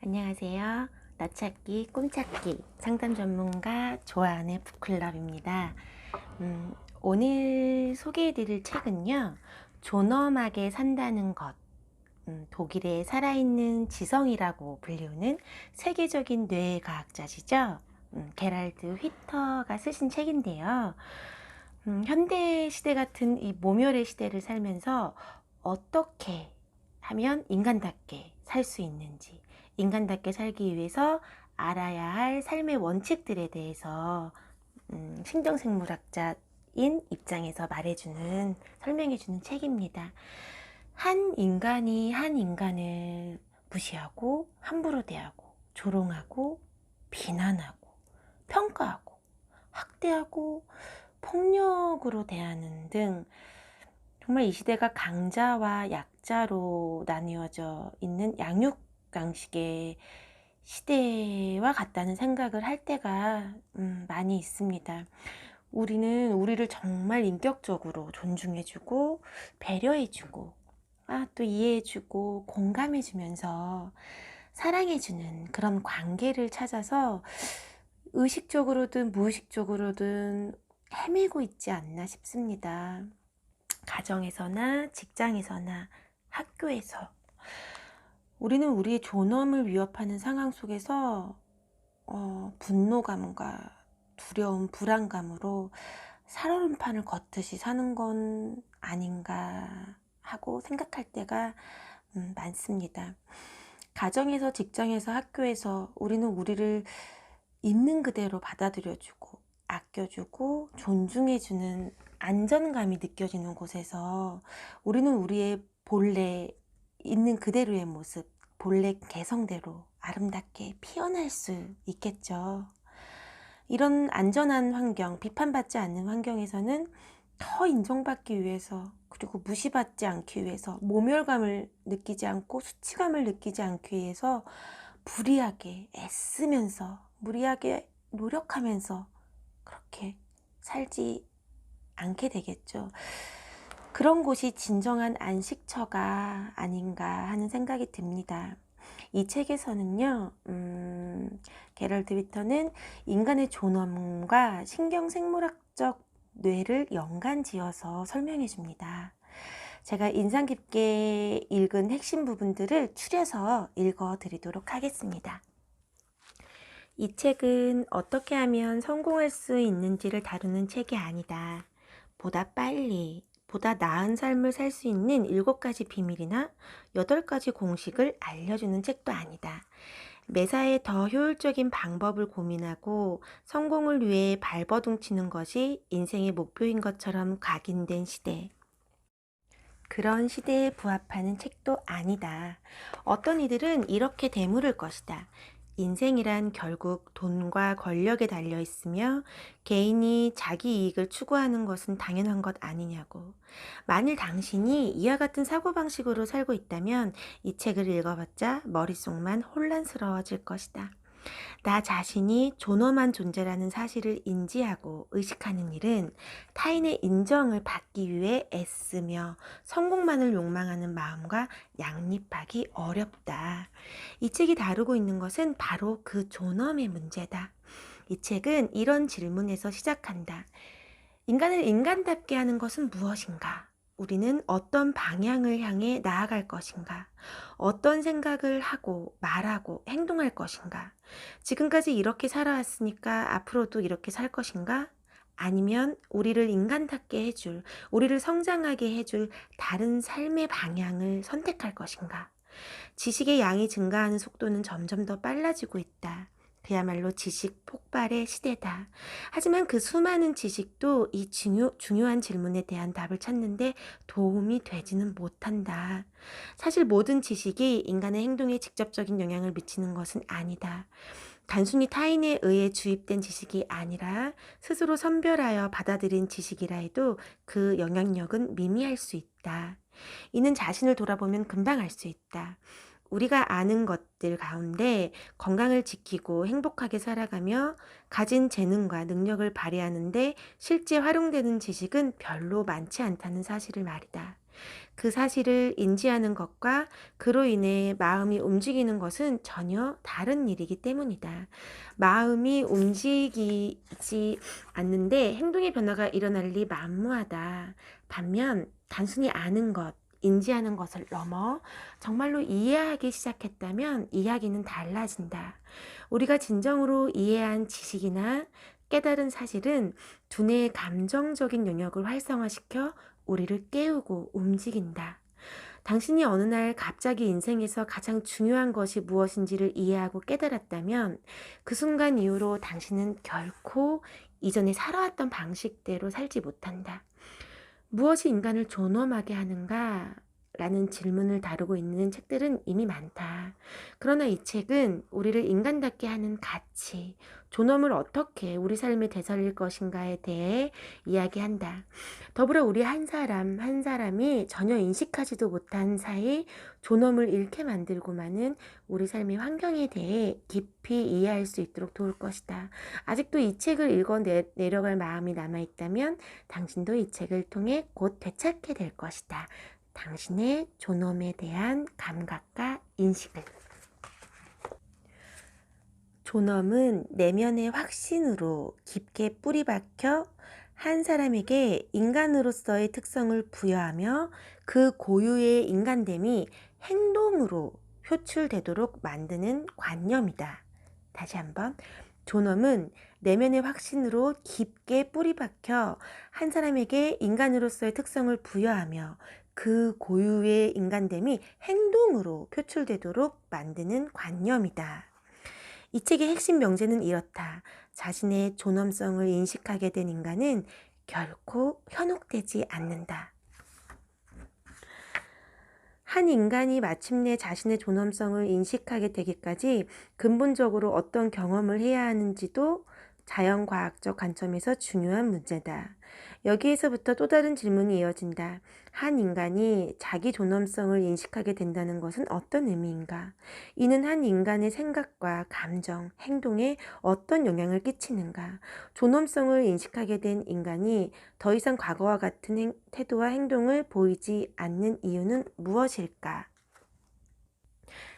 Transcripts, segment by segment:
안녕하세요. 나찾기, 꿈찾기 상담 전문가 조아은의 북클럽입니다. 오늘 소개해드릴 책은요. 존엄하게 산다는 것. 독일의 살아있는 지성이라고 불리우는 세계적인 뇌과학자시죠. 게랄드 휘터가 쓰신 책인데요. 현대 시대 같은 이 모멸의 시대를 살면서 어떻게 하면 인간답게 살 수 있는지, 인간답게 살기 위해서 알아야 할 삶의 원칙들에 대해서 신경생물학자인 입장에서 말해주는, 설명해주는 책입니다. 한 인간이 한 인간을 무시하고 함부로 대하고 조롱하고 비난하고 평가하고 학대하고 폭력으로 대하는 등 정말 이 시대가 강자와 약자로 나뉘어져 있는 양육강식의 시대와 같다는 생각을 할 때가 많이 있습니다. 우리는 우리를 정말 인격적으로 존중해주고 배려해주고 또 이해해주고 공감해주면서 사랑해주는 그런 관계를 찾아서 의식적으로든 무의식적으로든 헤매고 있지 않나 싶습니다. 가정에서나 직장에서나 학교에서 우리는 우리의 존엄을 위협하는 상황 속에서 분노감과 두려움, 불안감으로 살얼음판을 걷듯이 사는 건 아닌가 하고 생각할 때가 많습니다. 가정에서, 직장에서, 학교에서 우리는 우리를 있는 그대로 받아들여주고 아껴주고 존중해주는 안전감이 느껴지는 곳에서 우리는 우리의 본래 있는 그대로의 모습, 본래 개성대로 아름답게 피어날 수 있겠죠. 이런 안전한 환경, 비판받지 않는 환경에서는 더 인정받기 위해서, 그리고 무시받지 않기 위해서, 모멸감을 느끼지 않고 수치감을 느끼지 않기 위해서 무리하게 애쓰면서, 무리하게 노력하면서 그렇게 살지 않게 되겠죠. 그런 곳이 진정한 안식처가 아닌가 하는 생각이 듭니다. 이 책에서는요, 게럴트 위터는 인간의 존엄과 신경생물학적 뇌를 연관지어서 설명해 줍니다. 제가 인상 깊게 읽은 핵심 부분들을 추려서 읽어 드리도록 하겠습니다. 이 책은 어떻게 하면 성공할 수 있는지를 다루는 책이 아니다. 보다 빨리, 보다 나은 삶을 살 수 있는 7가지 비밀이나 8가지 공식을 알려주는 책도 아니다. 매사에 더 효율적인 방법을 고민하고 성공을 위해 발버둥 치는 것이 인생의 목표인 것처럼 각인된 시대. 그런 시대에 부합하는 책도 아니다. 어떤 이들은 이렇게 되물을 것이다. 인생이란 결국 돈과 권력에 달려 있으며 개인이 자기 이익을 추구하는 것은 당연한 것 아니냐고. 만일 당신이 이와 같은 사고방식으로 살고 있다면 이 책을 읽어봤자 머릿속만 혼란스러워질 것이다. 나 자신이 존엄한 존재라는 사실을 인지하고 의식하는 일은 타인의 인정을 받기 위해 애쓰며 성공만을 욕망하는 마음과 양립하기 어렵다. 이 책이 다루고 있는 것은 바로 그 존엄의 문제다. 이 책은 이런 질문에서 시작한다. 인간을 인간답게 하는 것은 무엇인가? 우리는 어떤 방향을 향해 나아갈 것인가? 어떤 생각을 하고 말하고 행동할 것인가? 지금까지 이렇게 살아왔으니까 앞으로도 이렇게 살 것인가? 아니면 우리를 인간답게 해줄, 우리를 성장하게 해줄 다른 삶의 방향을 선택할 것인가? 지식의 양이 증가하는 속도는 점점 더 빨라지고 있다. 그야말로 지식 폭발의 시대다. 하지만 그 수많은 지식도 이 중요한 질문에 대한 답을 찾는데 도움이 되지는 못한다. 사실 모든 지식이 인간의 행동에 직접적인 영향을 미치는 것은 아니다. 단순히 타인에 의해 주입된 지식이 아니라 스스로 선별하여 받아들인 지식이라 해도 그 영향력은 미미할 수 있다. 이는 자신을 돌아보면 금방 알 수 있다. 우리가 아는 것들 가운데 건강을 지키고 행복하게 살아가며 가진 재능과 능력을 발휘하는데 실제 활용되는 지식은 별로 많지 않다는 사실을 말이다. 그 사실을 인지하는 것과 그로 인해 마음이 움직이는 것은 전혀 다른 일이기 때문이다. 마음이 움직이지 않는데 행동의 변화가 일어날 리 만무하다. 반면 단순히 아는 것, 인지하는 것을 넘어 정말로 이해하기 시작했다면 이야기는 달라진다. 우리가 진정으로 이해한 지식이나 깨달은 사실은 두뇌의 감정적인 영역을 활성화시켜 우리를 깨우고 움직인다. 당신이 어느 날 갑자기 인생에서 가장 중요한 것이 무엇인지를 이해하고 깨달았다면 그 순간 이후로 당신은 결코 이전에 살아왔던 방식대로 살지 못한다. 무엇이 인간을 존엄하게 하는가? 라는 질문을 다루고 있는 책들은 이미 많다. 그러나 이 책은 우리를 인간답게 하는 가치, 존엄을 어떻게 우리 삶에 되살릴 것인가에 대해 이야기한다. 더불어 우리 한 사람 한 사람이 전혀 인식하지도 못한 사이 존엄을 잃게 만들고 마는 우리 삶의 환경에 대해 깊이 이해할 수 있도록 도울 것이다. 아직도 이 책을 읽어 내려갈 마음이 남아있다면 당신도 이 책을 통해 곧 되찾게 될 것이다. 당신의 존엄에 대한 감각과 인식을. 존엄은 내면의 확신으로 깊게 뿌리박혀 한 사람에게 인간으로서의 특성을 부여하며 그 고유의 인간됨이 행동으로 표출되도록 만드는 관념이다. 다시 한번. 존엄은 내면의 확신으로 깊게 뿌리박혀 한 사람에게 인간으로서의 특성을 부여하며 그 고유의 인간됨이 행동으로 표출되도록 만드는 관념이다. 이 책의 핵심 명제는 이렇다. 자신의 존엄성을 인식하게 된 인간은 결코 현혹되지 않는다. 한 인간이 마침내 자신의 존엄성을 인식하게 되기까지 근본적으로 어떤 경험을 해야 하는지도 자연과학적 관점에서 중요한 문제다. 여기에서부터 또 다른 질문이 이어진다. 한 인간이 자기 존엄성을 인식하게 된다는 것은 어떤 의미인가? 이는 한 인간의 생각과 감정, 행동에 어떤 영향을 끼치는가? 존엄성을 인식하게 된 인간이 더 이상 과거와 같은 태도와 행동을 보이지 않는 이유는 무엇일까?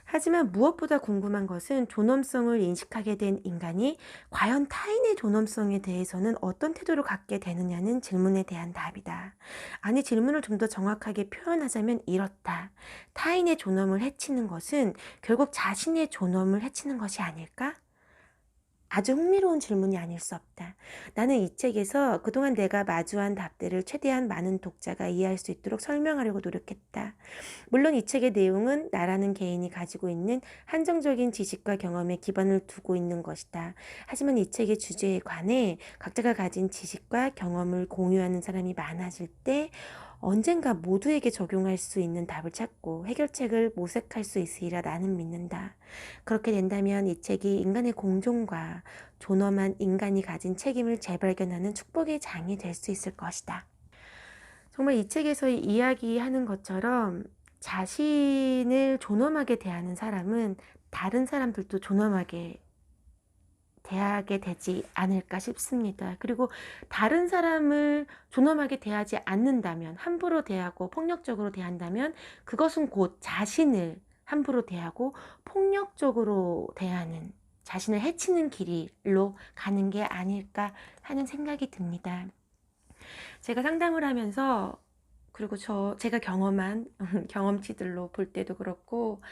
하지만 무엇보다 궁금한 것은 존엄성을 인식하게 된 인간이 과연 타인의 존엄성에 대해서는 어떤 태도를 갖게 되느냐는 질문에 대한 답이다. 아니, 질문을 좀 더 정확하게 표현하자면 이렇다. 타인의 존엄을 해치는 것은 결국 자신의 존엄을 해치는 것이 아닐까? 아주 흥미로운 질문이 아닐 수 없다. 나는 이 책에서 그동안 내가 마주한 답들을 최대한 많은 독자가 이해할 수 있도록 설명하려고 노력했다. 물론 이 책의 내용은 나라는 개인이 가지고 있는 한정적인 지식과 경험에 기반을 두고 있는 것이다. 하지만 이 책의 주제에 관해 각자가 가진 지식과 경험을 공유하는 사람이 많아질 때 언젠가 모두에게 적용할 수 있는 답을 찾고 해결책을 모색할 수 있으리라 나는 믿는다. 그렇게 된다면 이 책이 인간의 공존과 존엄한 인간이 가진 책임을 재발견하는 축복의 장이 될 수 있을 것이다. 정말 이 책에서 이야기하는 것처럼 자신을 존엄하게 대하는 사람은 다른 사람들도 존엄하게 대하게 되지 않을까 싶습니다. 그리고 다른 사람을 존엄하게 대하지 않는다면, 함부로 대하고 폭력적으로 대한다면 그것은 곧 자신을 함부로 대하고 폭력적으로 대하는, 자신을 해치는 길로 가는 게 아닐까 하는 생각이 듭니다. 제가 상담을 하면서, 그리고 제가 경험한 경험치들로 볼 때도 그렇고,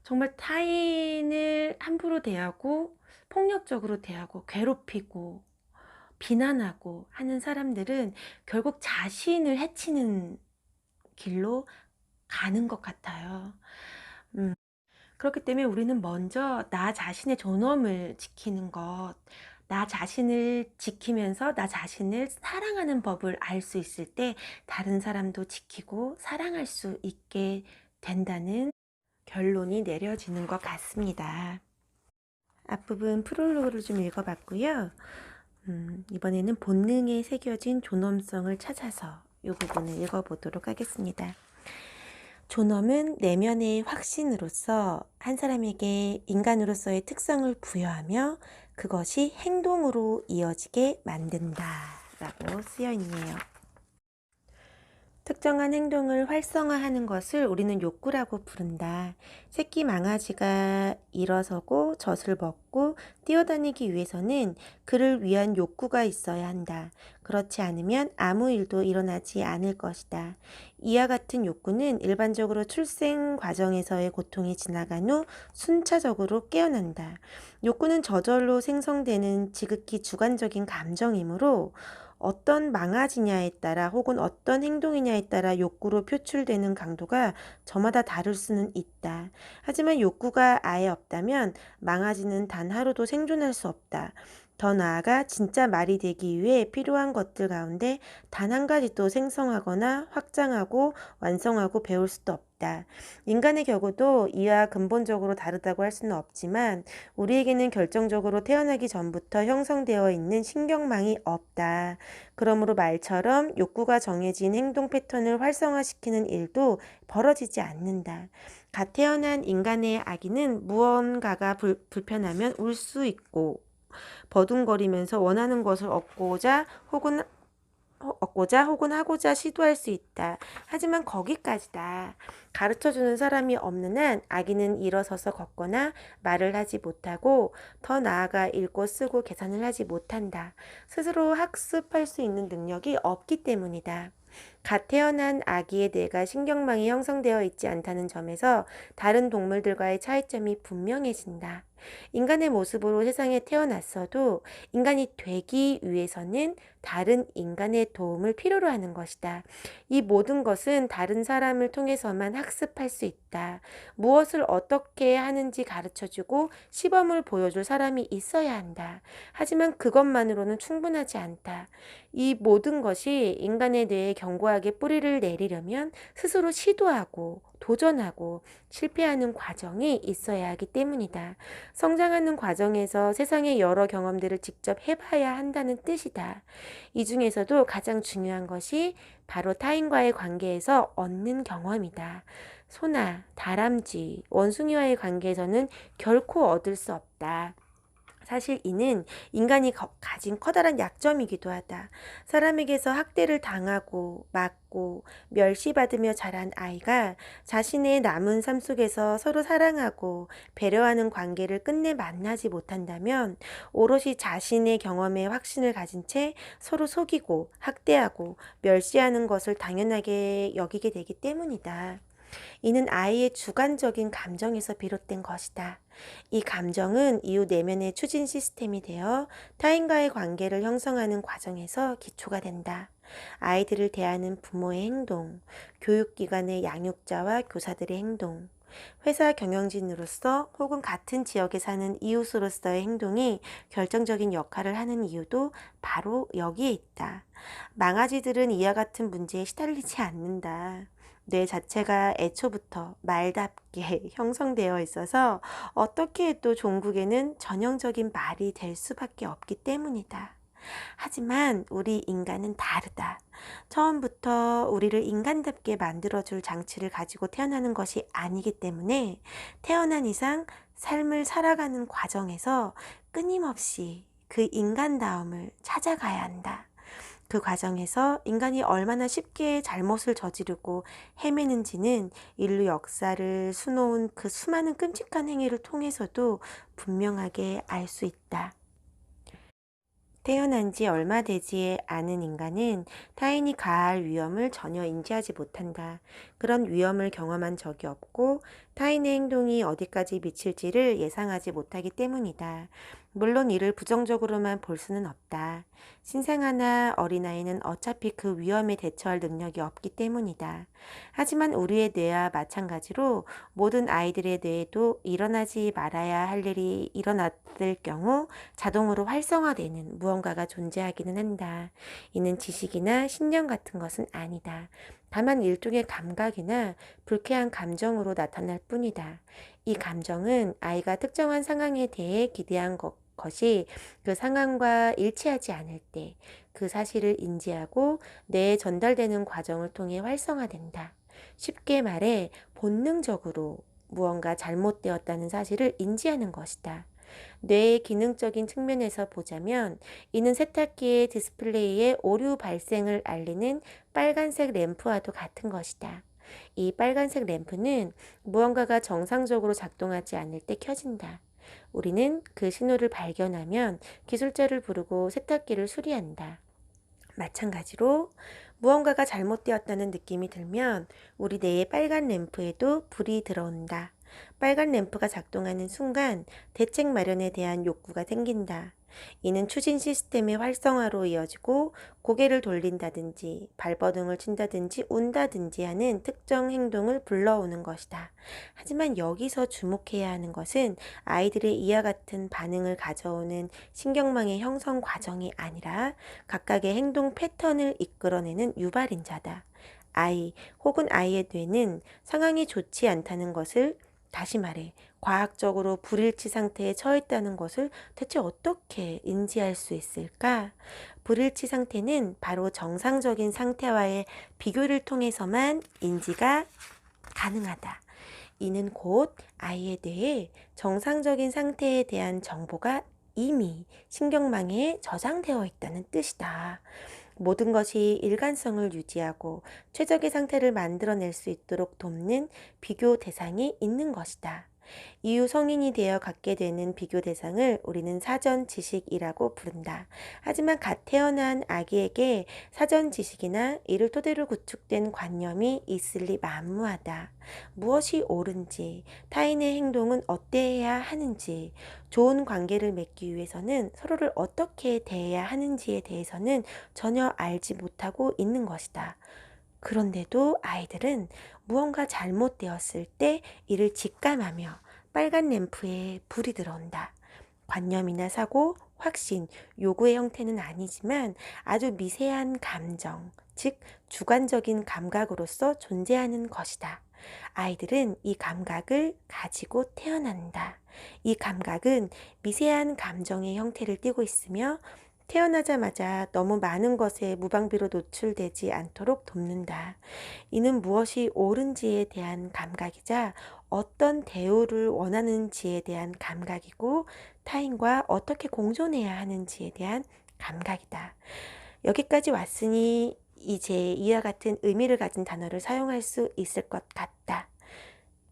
정말 타인을 함부로 대하고 폭력적으로 대하고 괴롭히고 비난하고 하는 사람들은 결국 자신을 해치는 길로 가는 것 같아요. 그렇기 때문에 우리는 먼저 나 자신의 존엄을 지키는 것, 나 자신을 지키면서 나 자신을 사랑하는 법을 알 수 있을 때 다른 사람도 지키고 사랑할 수 있게 된다는 결론이 내려지는 것 같습니다. 앞부분 프롤로그를 좀 읽어봤고요. 이번에는 본능에 새겨진 존엄성을 찾아서 이 부분을 읽어보도록 하겠습니다. 존엄은 내면의 확신으로서 한 사람에게 인간으로서의 특성을 부여하며 그것이 행동으로 이어지게 만든다 라고 쓰여 있네요. 특정한 행동을 활성화하는 것을 우리는 욕구라고 부른다. 새끼 망아지가 일어서고 젖을 먹고 뛰어다니기 위해서는 그를 위한 욕구가 있어야 한다. 그렇지 않으면 아무 일도 일어나지 않을 것이다. 이와 같은 욕구는 일반적으로 출생 과정에서의 고통이 지나간 후 순차적으로 깨어난다. 욕구는 저절로 생성되는 지극히 주관적인 감정이므로 어떤 망아지냐에 따라 혹은 어떤 행동이냐에 따라 욕구로 표출되는 강도가 저마다 다를 수는 있다. 하지만 욕구가 아예 없다면 망아지는 단 하루도 생존할 수 없다. 더 나아가 진짜 말이 되기 위해 필요한 것들 가운데 단 한 가지도 생성하거나 확장하고 완성하고 배울 수도 없다. 인간의 경우도 이와 근본적으로 다르다고 할 수는 없지만 우리에게는 결정적으로 태어나기 전부터 형성되어 있는 신경망이 없다. 그러므로 말처럼 욕구가 정해진 행동 패턴을 활성화시키는 일도 벌어지지 않는다. 갓 태어난 인간의 아기는 무언가가 불편하면 울 수 있고 버둥거리면서 원하는 것을 얻고자 혹은 하고자 시도할 수 있다. 하지만 거기까지다. 가르쳐주는 사람이 없는 한 아기는 일어서서 걷거나 말을 하지 못하고 더 나아가 읽고 쓰고 계산을 하지 못한다. 스스로 학습할 수 있는 능력이 없기 때문이다. 갓 태어난 아기의 뇌가 신경망이 형성되어 있지 않다는 점에서 다른 동물들과의 차이점이 분명해진다. 인간의 모습으로 세상에 태어났어도 인간이 되기 위해서는 다른 인간의 도움을 필요로 하는 것이다. 이 모든 것은 다른 사람을 통해서만 학습할 수 있다. 무엇을 어떻게 하는지 가르쳐주고 시범을 보여줄 사람이 있어야 한다. 하지만 그것만으로는 충분하지 않다. 이 모든 것이 인간의 뇌에 견고하게 뿌리를 내리려면 스스로 시도하고 도전하고 실패하는 과정이 있어야 하기 때문이다. 성장하는 과정에서 세상의 여러 경험들을 직접 해봐야 한다는 뜻이다. 이 중에서도 가장 중요한 것이 바로 타인과의 관계에서 얻는 경험이다. 소나 다람쥐, 원숭이와의 관계에서는 결코 얻을 수 없다. 사실 이는 인간이 가진 커다란 약점이기도 하다. 사람에게서 학대를 당하고 맞고 멸시받으며 자란 아이가 자신의 남은 삶 속에서 서로 사랑하고 배려하는 관계를 끝내 만나지 못한다면 오롯이 자신의 경험에 확신을 가진 채 서로 속이고 학대하고 멸시하는 것을 당연하게 여기게 되기 때문이다. 이는 아이의 주관적인 감정에서 비롯된 것이다. 이 감정은 이후 내면의 추진 시스템이 되어 타인과의 관계를 형성하는 과정에서 기초가 된다. 아이들을 대하는 부모의 행동, 교육기관의 양육자와 교사들의 행동, 회사 경영진으로서 혹은 같은 지역에 사는 이웃으로서의 행동이 결정적인 역할을 하는 이유도 바로 여기에 있다. 망아지들은 이와 같은 문제에 시달리지 않는다. 뇌 자체가 애초부터 말답게 형성되어 있어서 어떻게 해도 종국에는 전형적인 말이 될 수밖에 없기 때문이다. 하지만 우리 인간은 다르다. 처음부터 우리를 인간답게 만들어줄 장치를 가지고 태어나는 것이 아니기 때문에 태어난 이상 삶을 살아가는 과정에서 끊임없이 그 인간다움을 찾아가야 한다. 그 과정에서 인간이 얼마나 쉽게 잘못을 저지르고 헤매는지는 인류 역사를 수놓은 그 수많은 끔찍한 행위를 통해서도 분명하게 알 수 있다. 태어난 지 얼마 되지 않은 인간은 타인이 가할 위험을 전혀 인지하지 못한다. 그런 위험을 경험한 적이 없고 타인의 행동이 어디까지 미칠지를 예상하지 못하기 때문이다. 물론 이를 부정적으로만 볼 수는 없다. 신생아나 어린아이는 어차피 그 위험에 대처할 능력이 없기 때문이다. 하지만 우리의 뇌와 마찬가지로 모든 아이들의 뇌에도 일어나지 말아야 할 일이 일어났을 경우 자동으로 활성화되는 무언가가 존재하기는 한다. 이는 지식이나 신념 같은 것은 아니다. 다만 일종의 감각이나 불쾌한 감정으로 나타날 뿐이다. 이 감정은 아이가 특정한 상황에 대해 기대한 것이 그 상황과 일치하지 않을 때 그 사실을 인지하고 뇌에 전달되는 과정을 통해 활성화된다. 쉽게 말해 본능적으로 무언가 잘못되었다는 사실을 인지하는 것이다. 뇌의 기능적인 측면에서 보자면 이는 세탁기의 디스플레이에 오류 발생을 알리는 빨간색 램프와도 같은 것이다. 이 빨간색 램프는 무언가가 정상적으로 작동하지 않을 때 켜진다. 우리는 그 신호를 발견하면 기술자를 부르고 세탁기를 수리한다. 마찬가지로 무언가가 잘못되었다는 느낌이 들면 우리 뇌의 빨간 램프에도 불이 들어온다. 빨간 램프가 작동하는 순간 대책 마련에 대한 욕구가 생긴다. 이는 추진 시스템의 활성화로 이어지고 고개를 돌린다든지 발버둥을 친다든지 운다든지 하는 특정 행동을 불러오는 것이다. 하지만 여기서 주목해야 하는 것은 아이들의 이와 같은 반응을 가져오는 신경망의 형성 과정이 아니라 각각의 행동 패턴을 이끌어내는 유발인자다. 아이 혹은 아이의 뇌는 상황이 좋지 않다는 것을, 다시 말해 과학적으로 불일치 상태에 처했다는 것을 대체 어떻게 인지할 수 있을까? 불일치 상태는 바로 정상적인 상태와의 비교를 통해서만 인지가 가능하다. 이는 곧 아이의 뇌에 정상적인 상태에 대한 정보가 이미 신경망에 저장되어 있다는 뜻이다. 모든 것이 일관성을 유지하고 최적의 상태를 만들어낼 수 있도록 돕는 비교 대상이 있는 것이다. 이후 성인이 되어 갖게 되는 비교 대상을 우리는 사전 지식이라고 부른다. 하지만 갓 태어난 아기에게 사전 지식이나 이를 토대로 구축된 관념이 있을 리 만무하다. 무엇이 옳은지, 타인의 행동은 어때야 하는지, 좋은 관계를 맺기 위해서는 서로를 어떻게 대해야 하는지에 대해서는 전혀 알지 못하고 있는 것이다. 그런데도 아이들은 무언가 잘못되었을 때 이를 직감하며 빨간 램프에 불이 들어온다. 관념이나 사고, 확신, 요구의 형태는 아니지만 아주 미세한 감정, 즉 주관적인 감각으로서 존재하는 것이다. 아이들은 이 감각을 가지고 태어난다. 이 감각은 미세한 감정의 형태를 띠고 있으며 태어나자마자 너무 많은 것에 무방비로 노출되지 않도록 돕는다. 이는 무엇이 옳은지에 대한 감각이자 어떤 대우를 원하는지에 대한 감각이고 타인과 어떻게 공존해야 하는지에 대한 감각이다. 여기까지 왔으니 이제 이와 같은 의미를 가진 단어를 사용할 수 있을 것 같다.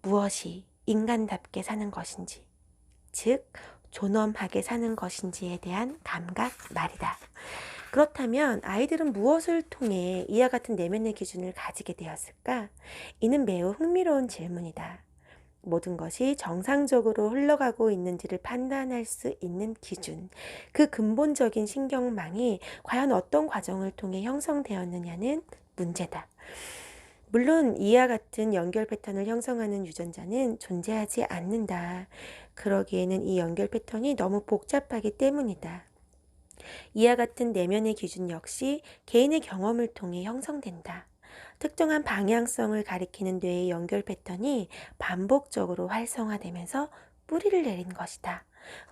무엇이 인간답게 사는 것인지, 즉 존엄하게 사는 것인지에 대한 감각 말이다. 그렇다면 아이들은 무엇을 통해 이와 같은 내면의 기준을 가지게 되었을까? 이는 매우 흥미로운 질문이다. 모든 것이 정상적으로 흘러가고 있는지를 판단할 수 있는 기준, 그 근본적인 신경망이 과연 어떤 과정을 통해 형성되었느냐는 문제다. 물론 이와 같은 연결 패턴을 형성하는 유전자는 존재하지 않는다. 그러기에는 이 연결 패턴이 너무 복잡하기 때문이다. 이와 같은 내면의 기준 역시 개인의 경험을 통해 형성된다. 특정한 방향성을 가리키는 뇌의 연결 패턴이 반복적으로 활성화되면서 뿌리를 내린 것이다.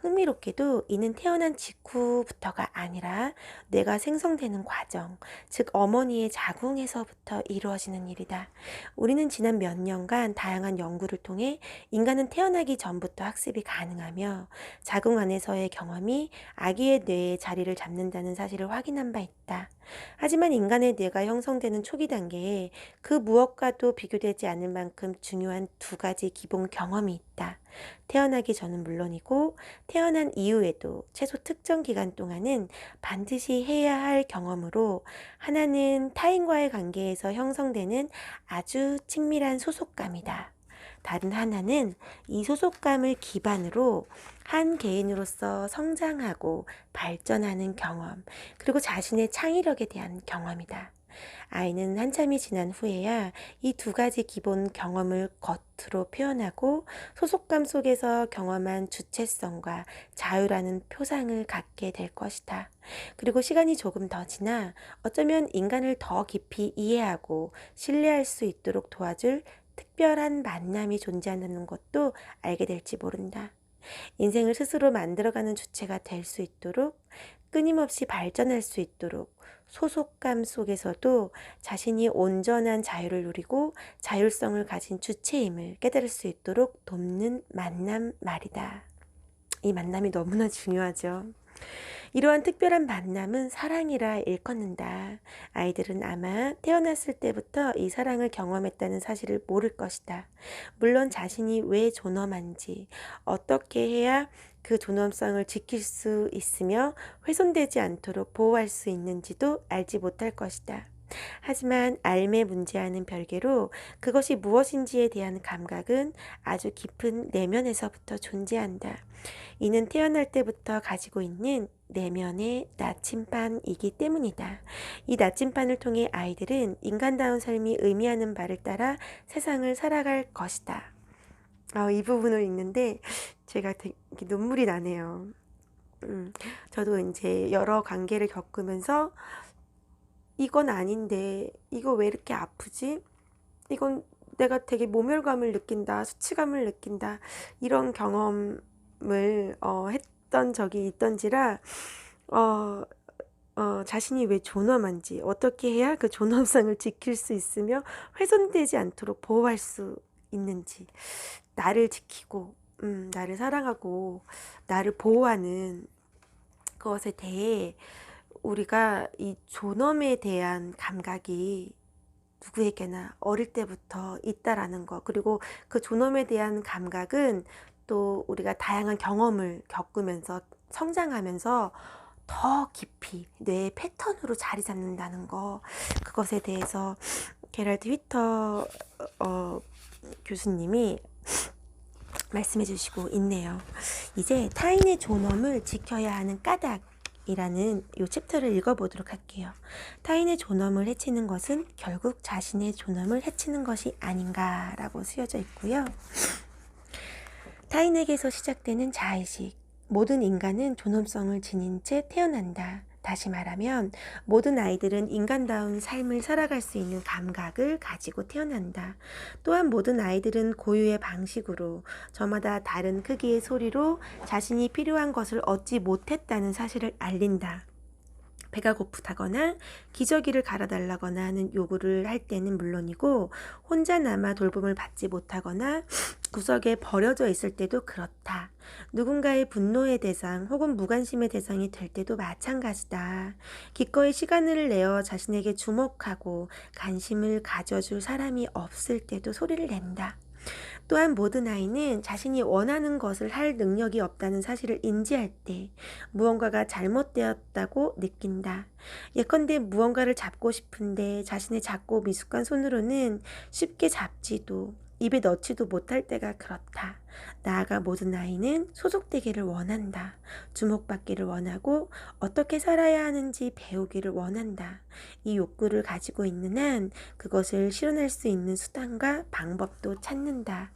흥미롭게도 이는 태어난 직후부터가 아니라 뇌가 생성되는 과정, 즉 어머니의 자궁에서부터 이루어지는 일이다. 우리는 지난 몇 년간 다양한 연구를 통해 인간은 태어나기 전부터 학습이 가능하며 자궁 안에서의 경험이 아기의 뇌에 자리를 잡는다는 사실을 확인한 바 있다. 하지만 인간의 뇌가 형성되는 초기 단계에 그 무엇과도 비교되지 않을 만큼 중요한 두 가지 기본 경험이 있다. 태어나기 전은 물론이고 태어난 이후에도 최소 특정 기간 동안은 반드시 해야 할 경험으로, 하나는 타인과의 관계에서 형성되는 아주 친밀한 소속감이다. 다른 하나는 이 소속감을 기반으로 한 개인으로서 성장하고 발전하는 경험, 그리고 자신의 창의력에 대한 경험이다. 아이는 한참이 지난 후에야 이 두 가지 기본 경험을 겉으로 표현하고 소속감 속에서 경험한 주체성과 자유라는 표상을 갖게 될 것이다. 그리고 시간이 조금 더 지나 어쩌면 인간을 더 깊이 이해하고 신뢰할 수 있도록 도와줄 특별한 만남이 존재한다는 것도 알게 될지 모른다. 인생을 스스로 만들어가는 주체가 될 수 있도록, 끊임없이 발전할 수 있도록 소속감 속에서도 자신이 온전한 자유를 누리고 자율성을 가진 주체임을 깨달을 수 있도록 돕는 만남 말이다. 이 만남이 너무나 중요하죠. 이러한 특별한 만남은 사랑이라 일컫는다. 아이들은 아마 태어났을 때부터 이 사랑을 경험했다는 사실을 모를 것이다. 물론 자신이 왜 존엄한지, 어떻게 해야 그 존엄성을 지킬 수 있으며 훼손되지 않도록 보호할 수 있는지도 알지 못할 것이다. 하지만 삶의 문제와는 별개로 그것이 무엇인지에 대한 감각은 아주 깊은 내면에서부터 존재한다. 이는 태어날 때부터 가지고 있는 내면의 나침반이기 때문이다. 이 나침반을 통해 아이들은 인간다운 삶이 의미하는 바를 따라 세상을 살아갈 것이다. 이 부분을 읽는데 제가 되게 눈물이 나네요. 저도 이제 여러 관계를 겪으면서 이건 아닌데 이거 왜 이렇게 아프지? 이건 내가 되게 모멸감을 느낀다, 수치감을 느낀다, 이런 경험을 했던 적이 있던지라 자신이 왜 존엄한지, 어떻게 해야 그 존엄성을 지킬 수 있으며 훼손되지 않도록 보호할 수 있는지, 나를 지키고 나를 사랑하고 나를 보호하는 그것에 대해 우리가 이 존엄에 대한 감각이 누구에게나 어릴 때부터 있다라는 거, 그리고 그 존엄에 대한 감각은 또 우리가 다양한 경험을 겪으면서 성장하면서 더 깊이 뇌의 패턴으로 자리 잡는다는 거, 그것에 대해서 게랄트 휘터 교수님이 말씀해 주시고 있네요. 이제 타인의 존엄을 지켜야 하는 까닭이라는 이 챕터를 읽어보도록 할게요. 타인의 존엄을 해치는 것은 결국 자신의 존엄을 해치는 것이 아닌가라고 쓰여져 있고요. 타인에게서 시작되는 자의식. 모든 인간은 존엄성을 지닌 채 태어난다. 다시 말하면 모든 아이들은 인간다운 삶을 살아갈 수 있는 감각을 가지고 태어난다. 또한 모든 아이들은 고유의 방식으로 저마다 다른 크기의 소리로 자신이 필요한 것을 얻지 못했다는 사실을 알린다. 배가 고프다거나 기저귀를 갈아달라거나 하는 요구를 할 때는 물론이고 혼자 남아 돌봄을 받지 못하거나 구석에 버려져 있을 때도 그렇다. 누군가의 분노의 대상 혹은 무관심의 대상이 될 때도 마찬가지다. 기꺼이 시간을 내어 자신에게 주목하고 관심을 가져줄 사람이 없을 때도 소리를 낸다. 또한 모든 아이는 자신이 원하는 것을 할 능력이 없다는 사실을 인지할 때 무언가가 잘못되었다고 느낀다. 예컨대 무언가를 잡고 싶은데 자신의 작고 미숙한 손으로는 쉽게 잡지도 입에 넣지도 못할 때가 그렇다. 나아가 모든 아이는 소속되기를 원한다. 주목받기를 원하고 어떻게 살아야 하는지 배우기를 원한다. 이 욕구를 가지고 있는 한 그것을 실현할 수 있는 수단과 방법도 찾는다.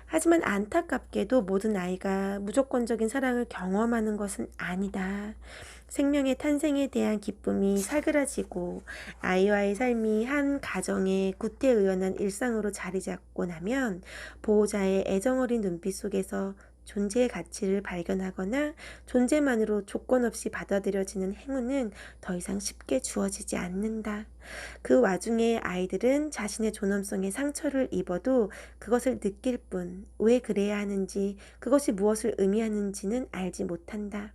하지만 안타깝게도 모든 아이가 무조건적인 사랑을 경험하는 것은 아니다. 생명의 탄생에 대한 기쁨이 사그라지고 아이와의 삶이 한 가정의 구태의연한 일상으로 자리 잡고 나면 보호자의 애정어린 눈빛 속에서 존재의 가치를 발견하거나 존재만으로 조건 없이 받아들여지는 행운은 더 이상 쉽게 주어지지 않는다. 그 와중에 아이들은 자신의 존엄성에 상처를 입어도 그것을 느낄 뿐 왜 그래야 하는지, 그것이 무엇을 의미하는지는 알지 못한다.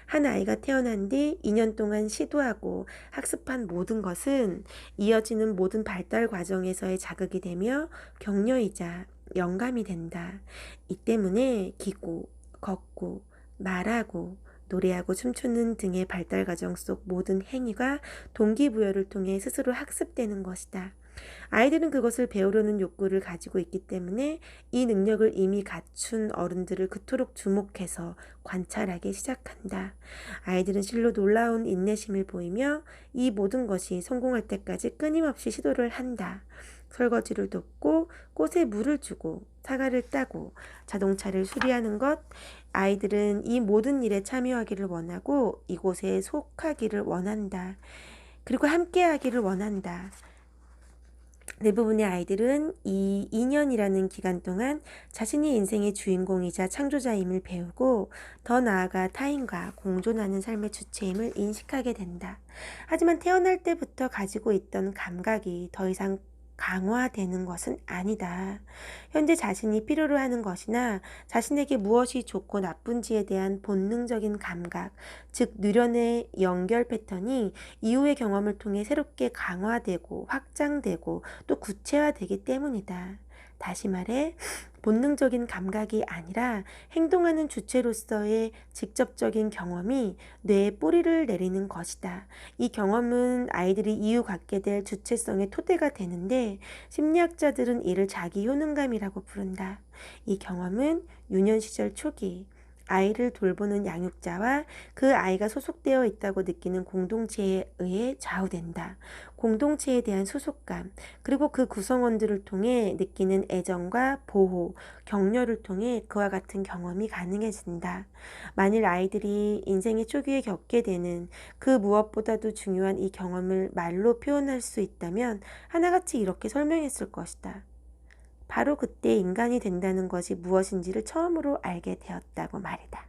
한 아이가 태어난 뒤 2년 동안 시도하고 학습한 모든 것은 이어지는 모든 발달 과정에서의 자극이 되며 격려이자 영감이 된다. 이 때문에 기고, 걷고, 말하고, 노래하고 춤추는 등의 발달 과정 속 모든 행위가 동기부여를 통해 스스로 학습되는 것이다. 아이들은 그것을 배우려는 욕구를 가지고 있기 때문에 이 능력을 이미 갖춘 어른들을 그토록 주목해서 관찰하기 시작한다. 아이들은 실로 놀라운 인내심을 보이며 이 모든 것이 성공할 때까지 끊임없이 시도를 한다. 설거지를 돕고 꽃에 물을 주고 사과를 따고 자동차를 수리하는 것, 아이들은 이 모든 일에 참여하기를 원하고 이곳에 속하기를 원한다. 그리고 함께하기를 원한다. 대부분의 아이들은 이 2년이라는 기간 동안 자신이 인생의 주인공이자 창조자임을 배우고 더 나아가 타인과 공존하는 삶의 주체임을 인식하게 된다. 하지만 태어날 때부터 가지고 있던 감각이 더 이상 강화되는 것은 아니다. 현재 자신이 필요로 하는 것이나 자신에게 무엇이 좋고 나쁜지에 대한 본능적인 감각, 즉 누련의 연결 패턴이 이후의 경험을 통해 새롭게 강화되고 확장되고 또 구체화되기 때문이다. 다시 말해 본능적인 감각이 아니라 행동하는 주체로서의 직접적인 경험이 뇌에 뿌리를 내리는 것이다. 이 경험은 아이들이 이후 갖게 될 주체성의 토대가 되는데 심리학자들은 이를 자기 효능감이라고 부른다. 이 경험은 유년 시절 초기 아이를 돌보는 양육자와 그 아이가 소속되어 있다고 느끼는 공동체에 의해 좌우된다. 공동체에 대한 소속감, 그리고 그 구성원들을 통해 느끼는 애정과 보호, 격려를 통해 그와 같은 경험이 가능해진다. 만일 아이들이 인생의 초기에 겪게 되는 그 무엇보다도 중요한 이 경험을 말로 표현할 수 있다면 하나같이 이렇게 설명했을 것이다. 바로 그때 인간이 된다는 것이 무엇인지를 처음으로 알게 되었다고 말이다.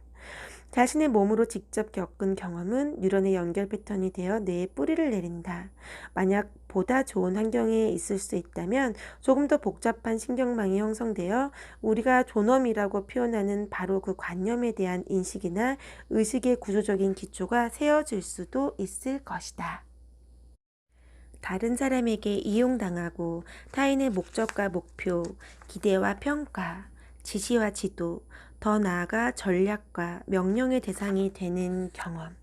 자신의 몸으로 직접 겪은 경험은 뉴런의 연결 패턴이 되어 뇌에 뿌리를 내린다. 만약 보다 좋은 환경에 있을 수 있다면 조금 더 복잡한 신경망이 형성되어 우리가 존엄이라고 표현하는 바로 그 관념에 대한 인식이나 의식의 구조적인 기초가 세워질 수도 있을 것이다. 다른 사람에게 이용당하고 타인의 목적과 목표, 기대와 평가, 지시와 지도, 더 나아가 전략과 명령의 대상이 되는 경험.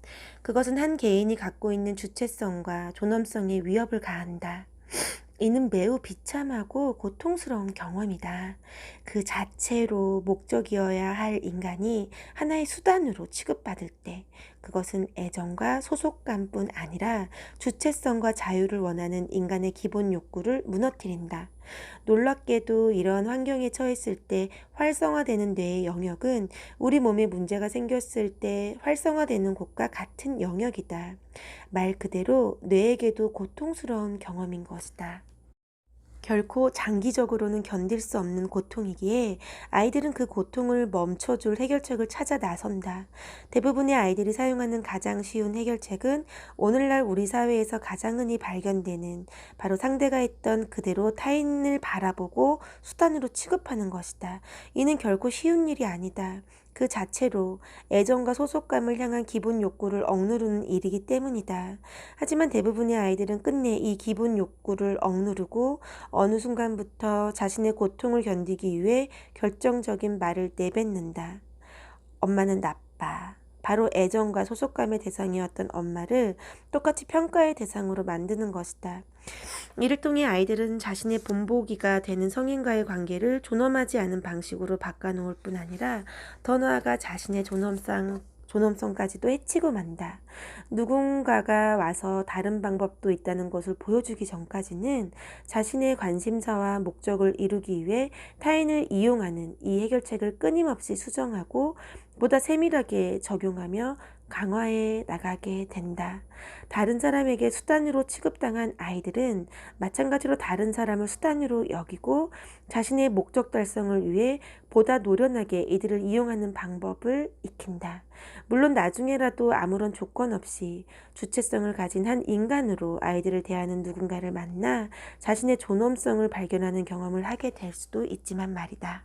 그것은 한 개인이 갖고 있는 주체성과 존엄성에 위협을 가한다. 이는 매우 비참하고 고통스러운 경험이다. 그 자체로 목적이어야 할 인간이 하나의 수단으로 취급받을 때 그것은 애정과 소속감뿐 아니라 주체성과 자유를 원하는 인간의 기본 욕구를 무너뜨린다. 놀랍게도 이러한 환경에 처했을 때 활성화되는 뇌의 영역은 우리 몸에 문제가 생겼을 때 활성화되는 곳과 같은 영역이다. 말 그대로 뇌에게도 고통스러운 경험인 것이다. 결코 장기적으로는 견딜 수 없는 고통이기에 아이들은 그 고통을 멈춰줄 해결책을 찾아 나선다. 대부분의 아이들이 사용하는 가장 쉬운 해결책은 오늘날 우리 사회에서 가장 흔히 발견되는 바로 상대가 했던 그대로 타인을 바라보고 수단으로 취급하는 것이다. 이는 결코 쉬운 일이 아니다. 그 자체로 애정과 소속감을 향한 기본 욕구를 억누르는 일이기 때문이다. 하지만 대부분의 아이들은 끝내 이 기본 욕구를 억누르고 어느 순간부터 자신의 고통을 견디기 위해 결정적인 말을 내뱉는다. 엄마는 나빠. 바로 애정과 소속감의 대상이었던 엄마를 똑같이 평가의 대상으로 만드는 것이다. 이를 통해 아이들은 자신의 본보기가 되는 성인과의 관계를 존엄하지 않은 방식으로 바꿔놓을 뿐 아니라 더 나아가 자신의 존엄성까지도 해치고 만다. 누군가가 와서 다른 방법도 있다는 것을 보여주기 전까지는 자신의 관심사와 목적을 이루기 위해 타인을 이용하는 이 해결책을 끊임없이 수정하고 보다 세밀하게 적용하며 강화해 나가게 된다. 다른 사람에게 수단으로 취급당한 아이들은 마찬가지로 다른 사람을 수단으로 여기고 자신의 목적 달성을 위해 보다 노련하게 이들을 이용하는 방법을 익힌다. 물론 나중에라도 아무런 조건 없이 주체성을 가진 한 인간으로 아이들을 대하는 누군가를 만나 자신의 존엄성을 발견하는 경험을 하게 될 수도 있지만 말이다.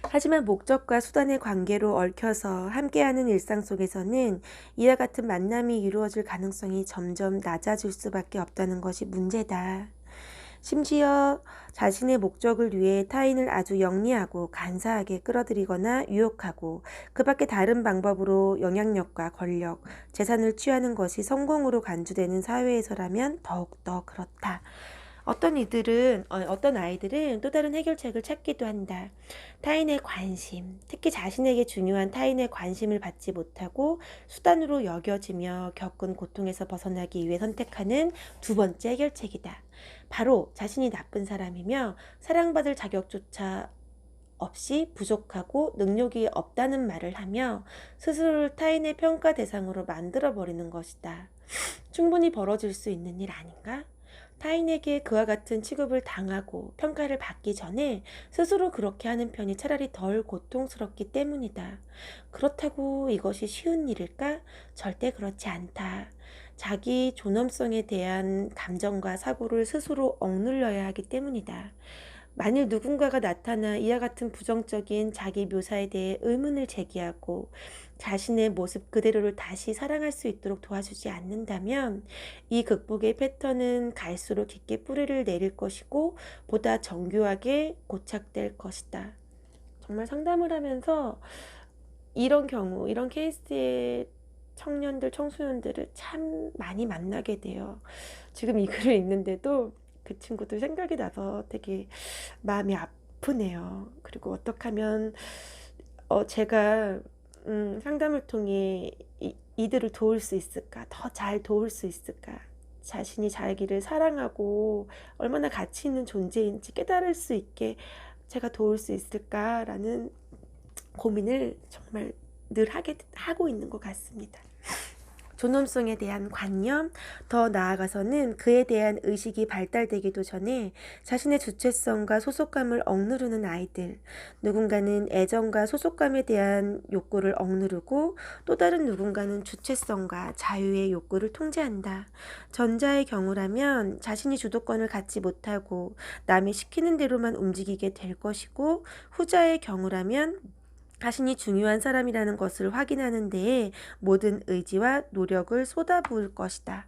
하지만 목적과 수단의 관계로 얽혀서 함께하는 일상 속에서는 이와 같은 만남이 이루어질 가능성이 점점 낮아질 수밖에 없다는 것이 문제다. 심지어 자신의 목적을 위해 타인을 아주 영리하고 간사하게 끌어들이거나 유혹하고 그 밖에 다른 방법으로 영향력과 권력, 재산을 취하는 것이 성공으로 간주되는 사회에서라면 더욱더 그렇다. 어떤 아이들은 또 다른 해결책을 찾기도 한다. 타인의 관심, 특히 자신에게 중요한 타인의 관심을 받지 못하고 수단으로 여겨지며 겪은 고통에서 벗어나기 위해 선택하는 두 번째 해결책이다. 바로 자신이 나쁜 사람이며 사랑받을 자격조차 없이 부족하고 능력이 없다는 말을 하며 스스로를 타인의 평가 대상으로 만들어버리는 것이다. 충분히 벌어질 수 있는 일 아닌가? 타인에게 그와 같은 취급을 당하고 평가를 받기 전에 스스로 그렇게 하는 편이 차라리 덜 고통스럽기 때문이다. 그렇다고 이것이 쉬운 일일까? 절대 그렇지 않다. 자기 존엄성에 대한 감정과 사고를 스스로 억눌러야 하기 때문이다. 만일 누군가가 나타나 이와 같은 부정적인 자기 묘사에 대해 의문을 제기하고 자신의 모습 그대로를 다시 사랑할 수 있도록 도와주지 않는다면 이 극복의 패턴은 갈수록 깊게 뿌리를 내릴 것이고 보다 정교하게 고착될 것이다. 정말 상담을 하면서 이런 경우, 이런 케이스의 청년들, 청소년들을 참 많이 만나게 돼요. 지금 이 글을 읽는데도 그 친구들 생각이 나서 되게 마음이 아프네요. 그리고 어떻게 하면 제가 상담을 통해 이들을 도울 수 있을까? 더 잘 도울 수 있을까? 자신이 자기를 사랑하고 얼마나 가치 있는 존재인지 깨달을 수 있게 제가 도울 수 있을까라는 고민을 정말 늘 하고 있는 것 같습니다. 존엄성에 대한 관념, 더 나아가서는 그에 대한 의식이 발달되기도 전에 자신의 주체성과 소속감을 억누르는 아이들, 누군가는 애정과 소속감에 대한 욕구를 억누르고 또 다른 누군가는 주체성과 자유의 욕구를 통제한다. 전자의 경우라면 자신이 주도권을 갖지 못하고 남이 시키는 대로만 움직이게 될 것이고, 후자의 경우라면 자신이 중요한 사람이라는 것을 확인하는 데에 모든 의지와 노력을 쏟아부을 것이다.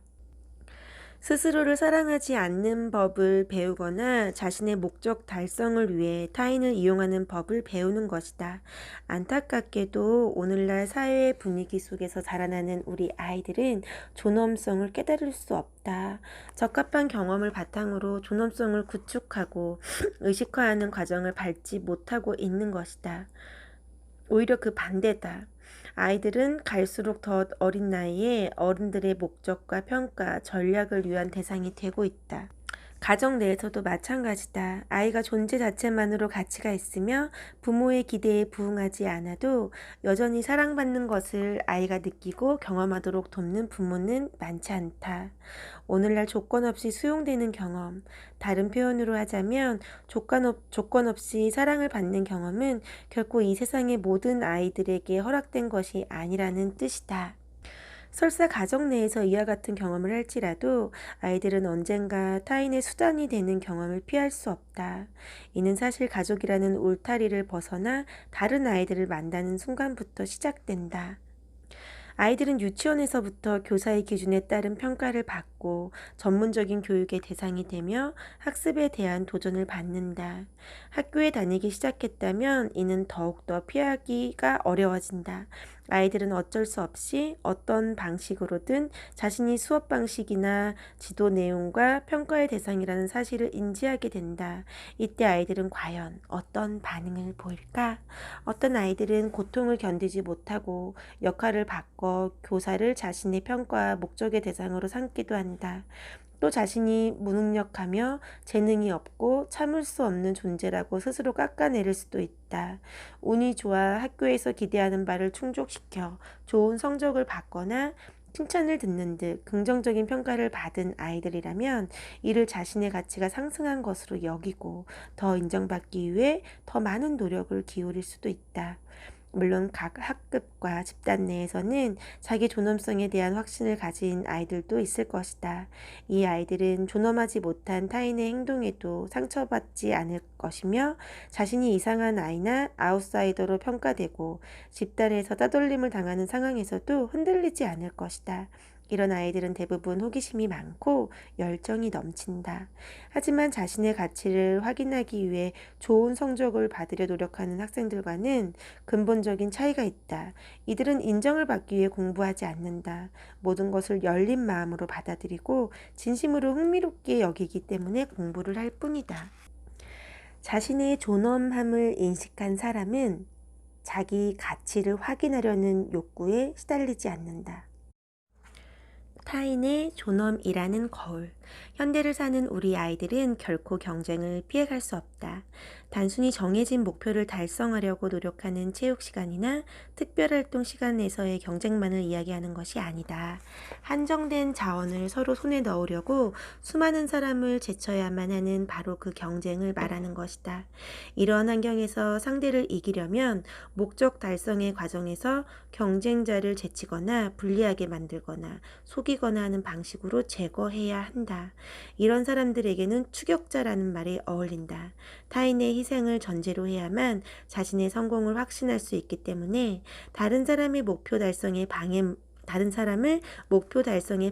스스로를 사랑하지 않는 법을 배우거나 자신의 목적 달성을 위해 타인을 이용하는 법을 배우는 것이다. 안타깝게도 오늘날 사회의 분위기 속에서 자라나는 우리 아이들은 존엄성을 깨달을 수 없다. 적합한 경험을 바탕으로 존엄성을 구축하고 의식화하는 과정을 밟지 못하고 있는 것이다. 오히려 그 반대다. 아이들은 갈수록 더 어린 나이에 어른들의 목적과 평가, 전략을 위한 대상이 되고 있다. 가정 내에서도 마찬가지다. 아이가 존재 자체만으로 가치가 있으며 부모의 기대에 부응하지 않아도 여전히 사랑받는 것을 아이가 느끼고 경험하도록 돕는 부모는 많지 않다. 오늘날 조건 없이 수용되는 경험, 다른 표현으로 하자면 조건 없이 사랑을 받는 경험은 결코 이 세상의 모든 아이들에게 허락된 것이 아니라는 뜻이다. 설사 가정 내에서 이와 같은 경험을 할지라도 아이들은 언젠가 타인의 수단이 되는 경험을 피할 수 없다. 이는 사실 가족이라는 울타리를 벗어나 다른 아이들을 만나는 순간부터 시작된다. 아이들은 유치원에서부터 교사의 기준에 따른 평가를 받고 전문적인 교육의 대상이 되며 학습에 대한 도전을 받는다. 학교에 다니기 시작했다면 이는 더욱더 피하기가 어려워진다. 아이들은 어쩔 수 없이 어떤 방식으로든 자신이 수업 방식이나 지도 내용과 평가의 대상이라는 사실을 인지하게 된다. 이때 아이들은 과연 어떤 반응을 보일까? 어떤 아이들은 고통을 견디지 못하고 역할을 바꿔 교사를 자신의 평가와 목적의 대상으로 삼기도 한다. 또 자신이 무능력하며 재능이 없고 참을 수 없는 존재라고 스스로 깎아내릴 수도 있다. 운이 좋아 학교에서 기대하는 바를 충족시켜 좋은 성적을 받거나 칭찬을 듣는 듯 긍정적인 평가를 받은 아이들이라면 이를 자신의 가치가 상승한 것으로 여기고 더 인정받기 위해 더 많은 노력을 기울일 수도 있다. 물론 각 학급과 집단 내에서는 자기 존엄성에 대한 확신을 가진 아이들도 있을 것이다. 이 아이들은 존엄하지 못한 타인의 행동에도 상처받지 않을 것이며 자신이 이상한 아이나 아웃사이더로 평가되고 집단에서 따돌림을 당하는 상황에서도 흔들리지 않을 것이다. 이런 아이들은 대부분 호기심이 많고 열정이 넘친다. 하지만 자신의 가치를 확인하기 위해 좋은 성적을 받으려 노력하는 학생들과는 근본적인 차이가 있다. 이들은 인정을 받기 위해 공부하지 않는다. 모든 것을 열린 마음으로 받아들이고 진심으로 흥미롭게 여기기 때문에 공부를 할 뿐이다. 자신의 존엄함을 인식한 사람은 자기 가치를 확인하려는 욕구에 시달리지 않는다. 타인의 존엄이라는 거울. 현대를 사는 우리 아이들은 결코 경쟁을 피해갈 수 없다. 단순히 정해진 목표를 달성하려고 노력하는 체육 시간이나 특별활동 시간에서의 경쟁만을 이야기하는 것이 아니다. 한정된 자원을 서로 손에 넣으려고 수많은 사람을 제쳐야만 하는 바로 그 경쟁을 말하는 것이다. 이러한 환경에서 상대를 이기려면 목적 달성의 과정에서 경쟁자를 제치거나 불리하게 만들거나 속이거나 하는 방식으로 제거해야 한다. 이런 사람들에게는 추격자라는 말이 어울린다. 타인의 희생을 전제로 해야만 자신의 성공을 확신할 수 있기 때문에 다른 사람을 목표 달성의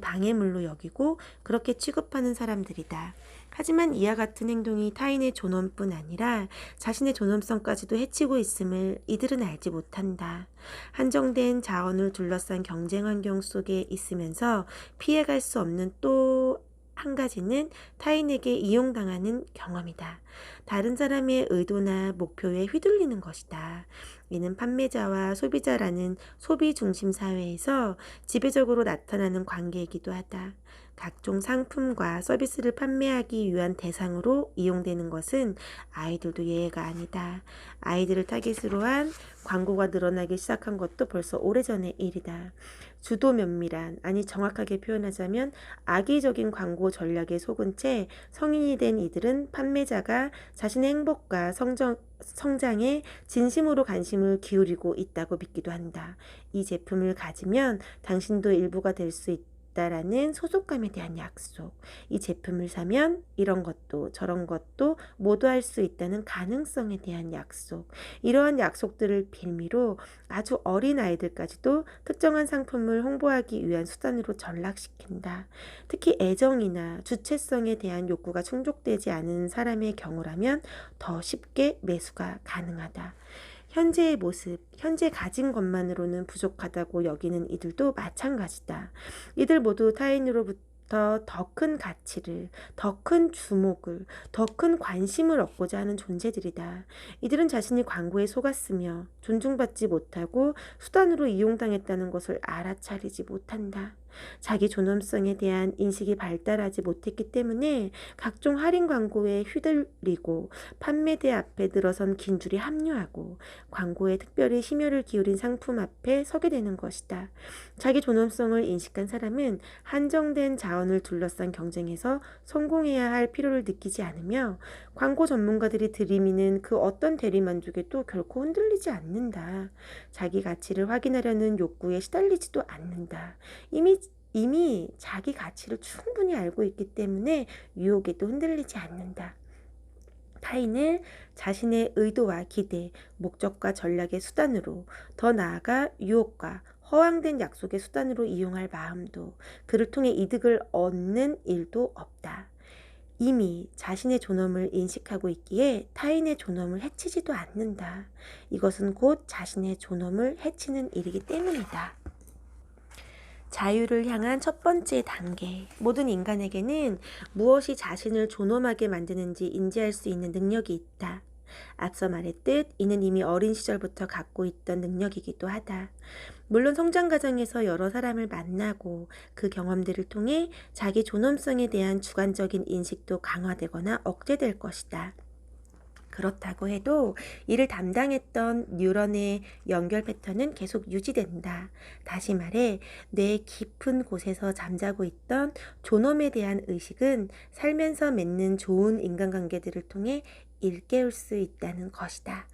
방해물로 여기고 그렇게 취급하는 사람들이다. 하지만 이와 같은 행동이 타인의 존엄뿐 아니라 자신의 존엄성까지도 해치고 있음을 이들은 알지 못한다. 한정된 자원을 둘러싼 경쟁 환경 속에 있으면서 피해갈 수 없는 또 한 가지는 타인에게 이용당하는 경험이다. 다른 사람의 의도나 목표에 휘둘리는 것이다. 이는 판매자와 소비자라는 소비 중심 사회에서 지배적으로 나타나는 관계이기도 하다. 각종 상품과 서비스를 판매하기 위한 대상으로 이용되는 것은 아이들도 예외가 아니다. 아이들을 타깃으로 한 광고가 늘어나기 시작한 것도 벌써 오래전의 일이다. 주도 면밀한, 아니 정확하게 표현하자면 악의적인 광고 전략에 속은 채 성인이 된 이들은 판매자가 자신의 행복과 성장에 진심으로 관심을 기울이고 있다고 믿기도 한다. 이 제품을 가지면 당신도 일부가 될 수 있다라는 소속감에 대한 약속. 이 제품을 사면 이런 것도 저런 것도 모두 할 수 있다는 가능성에 대한 약속. 이러한 약속들을 빌미로 아주 어린 아이들까지도 특정한 상품을 홍보하기 위한 수단으로 전락시킨다. 특히 애정이나 주체성에 대한 욕구가 충족되지 않은 사람의 경우라면 더 쉽게 매수가 가능하다. 현재의 모습, 현재 가진 것만으로는 부족하다고 여기는 이들도 마찬가지다. 이들 모두 타인으로부터 더 큰 가치를, 더 큰 주목을, 더 큰 관심을 얻고자 하는 존재들이다. 이들은 자신이 광고에 속았으며 존중받지 못하고 수단으로 이용당했다는 것을 알아차리지 못한다. 자기 존엄성에 대한 인식이 발달하지 못했기 때문에 각종 할인 광고에 휘둘리고 판매대 앞에 늘어선 긴 줄이 합류하고 광고에 특별히 심혈을 기울인 상품 앞에 서게 되는 것이다. 자기 존엄성을 인식한 사람은 한정된 자원을 둘러싼 경쟁에서 성공해야 할 필요를 느끼지 않으며 광고 전문가들이 들이미는 그 어떤 대리만족에도 결코 흔들리지 않는다. 자기 가치를 확인하려는 욕구에 시달리지도 않는다. 이미 자기 가치를 충분히 알고 있기 때문에 유혹에도 흔들리지 않는다. 타인을 자신의 의도와 기대, 목적과 전략의 수단으로, 더 나아가 유혹과 허황된 약속의 수단으로 이용할 마음도, 그를 통해 이득을 얻는 일도 없다. 이미 자신의 존엄을 인식하고 있기에 타인의 존엄을 해치지도 않는다. 이것은 곧 자신의 존엄을 해치는 일이기 때문이다. 자유를 향한 첫 번째 단계. 모든 인간에게는 무엇이 자신을 존엄하게 만드는지 인지할 수 있는 능력이 있다. 앞서 말했듯 이는 이미 어린 시절부터 갖고 있던 능력이기도 하다. 물론 성장 과정에서 여러 사람을 만나고 그 경험들을 통해 자기 존엄성에 대한 주관적인 인식도 강화되거나 억제될 것이다. 그렇다고 해도 이를 담당했던 뉴런의 연결 패턴은 계속 유지된다. 다시 말해 뇌 깊은 곳에서 잠자고 있던 존엄에 대한 의식은 살면서 맺는 좋은 인간관계들을 통해 일깨울 수 있다는 것이다.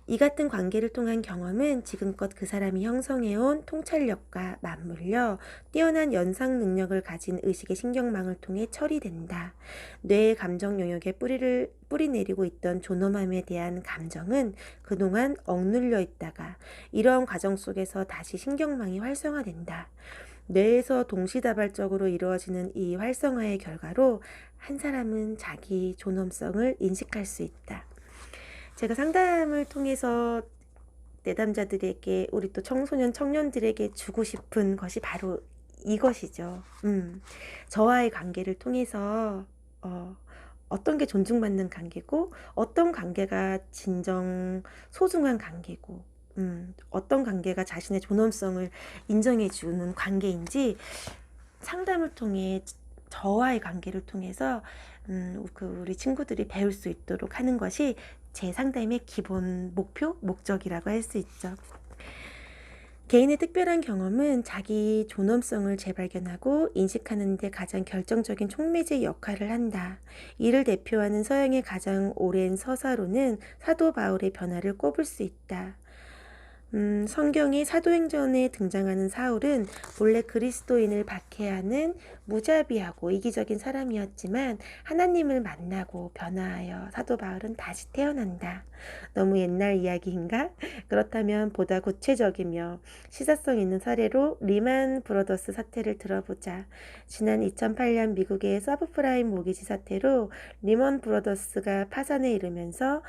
이 같은 관계를 통한 경험은 지금껏 그 사람이 형성해온 통찰력과 맞물려 뛰어난 연상 능력을 가진 의식의 신경망을 통해 처리된다. 뇌의 감정 영역에 뿌리 내리고 있던 존엄함에 대한 감정은 그동안 억눌려 있다가 이러한 과정 속에서 다시 신경망이 활성화된다. 뇌에서 동시다발적으로 이루어지는 이 활성화의 결과로 한 사람은 자기 존엄성을 인식할 수 있다. 제가 상담을 통해서 내담자들에게, 우리 또 청소년, 청년들에게 주고 싶은 것이 바로 이것이죠. 저와의 관계를 통해서 어떤 게 존중받는 관계고, 어떤 관계가 진정 소중한 관계고, 어떤 관계가 자신의 존엄성을 인정해주는 관계인지 상담을 통해 저와의 관계를 통해서 우리 친구들이 배울 수 있도록 하는 것이 제 상담의 기본 목표, 목적이라고 할 수 있죠. 개인의 특별한 경험은 자기 존엄성을 재발견하고 인식하는 데 가장 결정적인 촉매제 역할을 한다. 이를 대표하는 서양의 가장 오랜 서사로는 사도 바울의 변화를 꼽을 수 있다. 성경의 사도행전에 등장하는 사울은 본래 그리스도인을 박해하는 무자비하고 이기적인 사람이었지만 하나님을 만나고 변화하여 사도 바울은 다시 태어난다. 너무 옛날 이야기인가? 그렇다면 보다 구체적이며 시사성 있는 사례로 리만 브러더스 사태를 들어보자. 지난 2008년 미국의 서브프라임 모기지 사태로 리먼 브러더스가 파산에 이르면서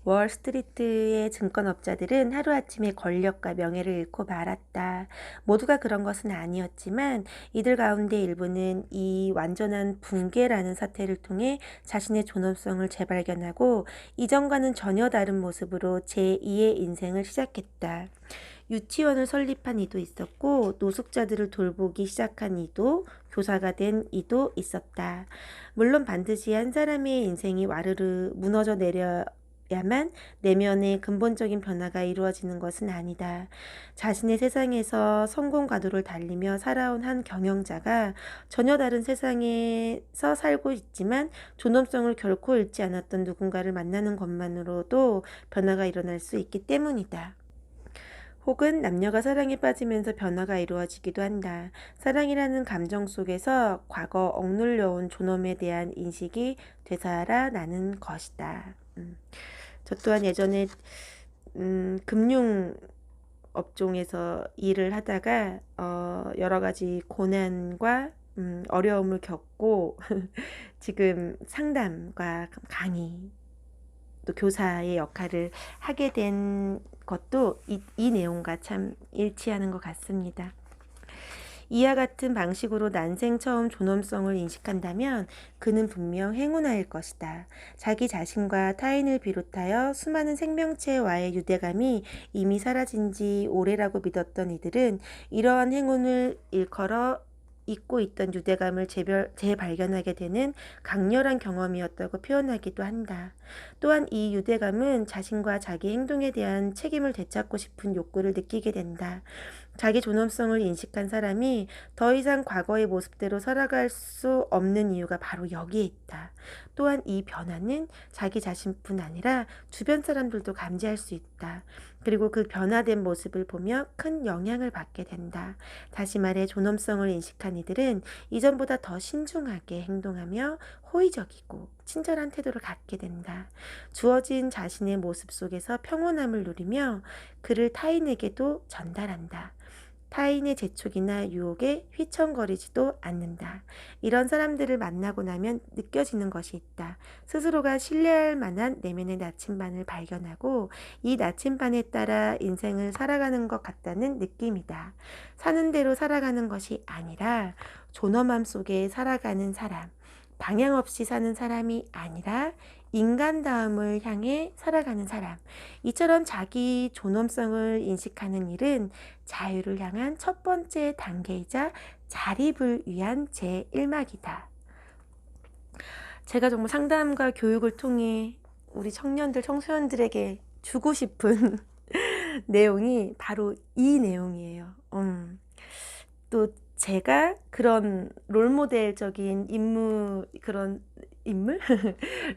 월스트리트의 증권업자들은 하루아침에 권력과 명예를 잃고 말았다. 모두가 그런 것은 아니었지만 이들 가운데 일부는 이 완전한 붕괴라는 사태를 통해 자신의 존엄성을 재발견하고 이전과는 전혀 다른 모습으로 제2의 인생을 시작했다. 유치원을 설립한 이도 있었고 노숙자들을 돌보기 시작한 이도 교사가 된 이도 있었다. 물론 반드시 한 사람의 인생이 와르르 무너져 내려야만 내면의 근본적인 변화가 이루어지는 것은 아니다. 자신의 세상에서 성공 가도를 달리며 살아온 한 경영자가 전혀 다른 세상에서 살고 있지만 존엄성을 결코 잃지 않았던 누군가를 만나는 것만으로도 변화가 일어날 수 있기 때문이다. 혹은 남녀가 사랑에 빠지면서 변화가 이루어지기도 한다. 사랑이라는 감정 속에서 과거 억눌려온 존엄에 대한 인식이 되살아나는 것이다. 저 또한 예전에 금융 업종에서 일을 하다가 여러 가지 고난과 어려움을 겪고 지금 상담과 강의 또 교사의 역할을 하게 된 것도 이 내용과 참 일치하는 것 같습니다. 이와 같은 방식으로 난생 처음 존엄성을 인식한다면 그는 분명 행운아일 것이다. 자기 자신과 타인을 비롯하여 수많은 생명체와의 유대감이 이미 사라진 지 오래라고 믿었던 이들은 이러한 행운을 일컬어 잊고 있던 유대감을 재발견하게 되는 강렬한 경험이었다고 표현하기도 한다. 또한 이 유대감은 자신과 자기 행동에 대한 책임을 되찾고 싶은 욕구를 느끼게 된다. 자기 존엄성을 인식한 사람이 더 이상 과거의 모습대로 살아갈 수 없는 이유가 바로 여기에 있다. 또한 이 변화는 자기 자신뿐 아니라 주변 사람들도 감지할 수 있다. 그리고 그 변화된 모습을 보며 큰 영향을 받게 된다. 다시 말해 존엄성을 인식한 이들은 이전보다 더 신중하게 행동하며 호의적이고 친절한 태도를 갖게 된다. 주어진 자신의 모습 속에서 평온함을 누리며 그를 타인에게도 전달한다. 타인의 재촉이나 유혹에 휘청거리지도 않는다. 이런 사람들을 만나고 나면 느껴지는 것이 있다. 스스로가 신뢰할 만한 내면의 나침반을 발견하고 이 나침반에 따라 인생을 살아가는 것 같다는 느낌이다. 사는 대로 살아가는 것이 아니라 존엄함 속에 살아가는 사람, 방향 없이 사는 사람이 아니라 인간다움을 향해 살아가는 사람. 이처럼 자기 존엄성을 인식하는 일은 자유를 향한 첫 번째 단계이자 자립을 위한 제1막이다. 제가 정말 상담과 교육을 통해 우리 청년들, 청소년들에게 주고 싶은 내용이 바로 이 내용이에요. 또 제가 그런 롤모델적인 인물?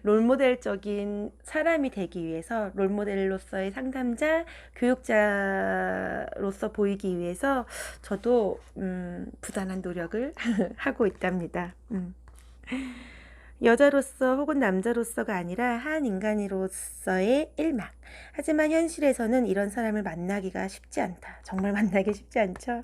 롤모델적인 사람이 되기 위해서 롤모델로서의 상담자, 교육자로서 보이기 위해서 저도 부단한 노력을 하고 있답니다. 여자로서 혹은 남자로서가 아니라 한 인간으로서의 1막. 하지만 현실에서는 이런 사람을 만나기가 쉽지 않다. 정말 만나기 쉽지 않죠?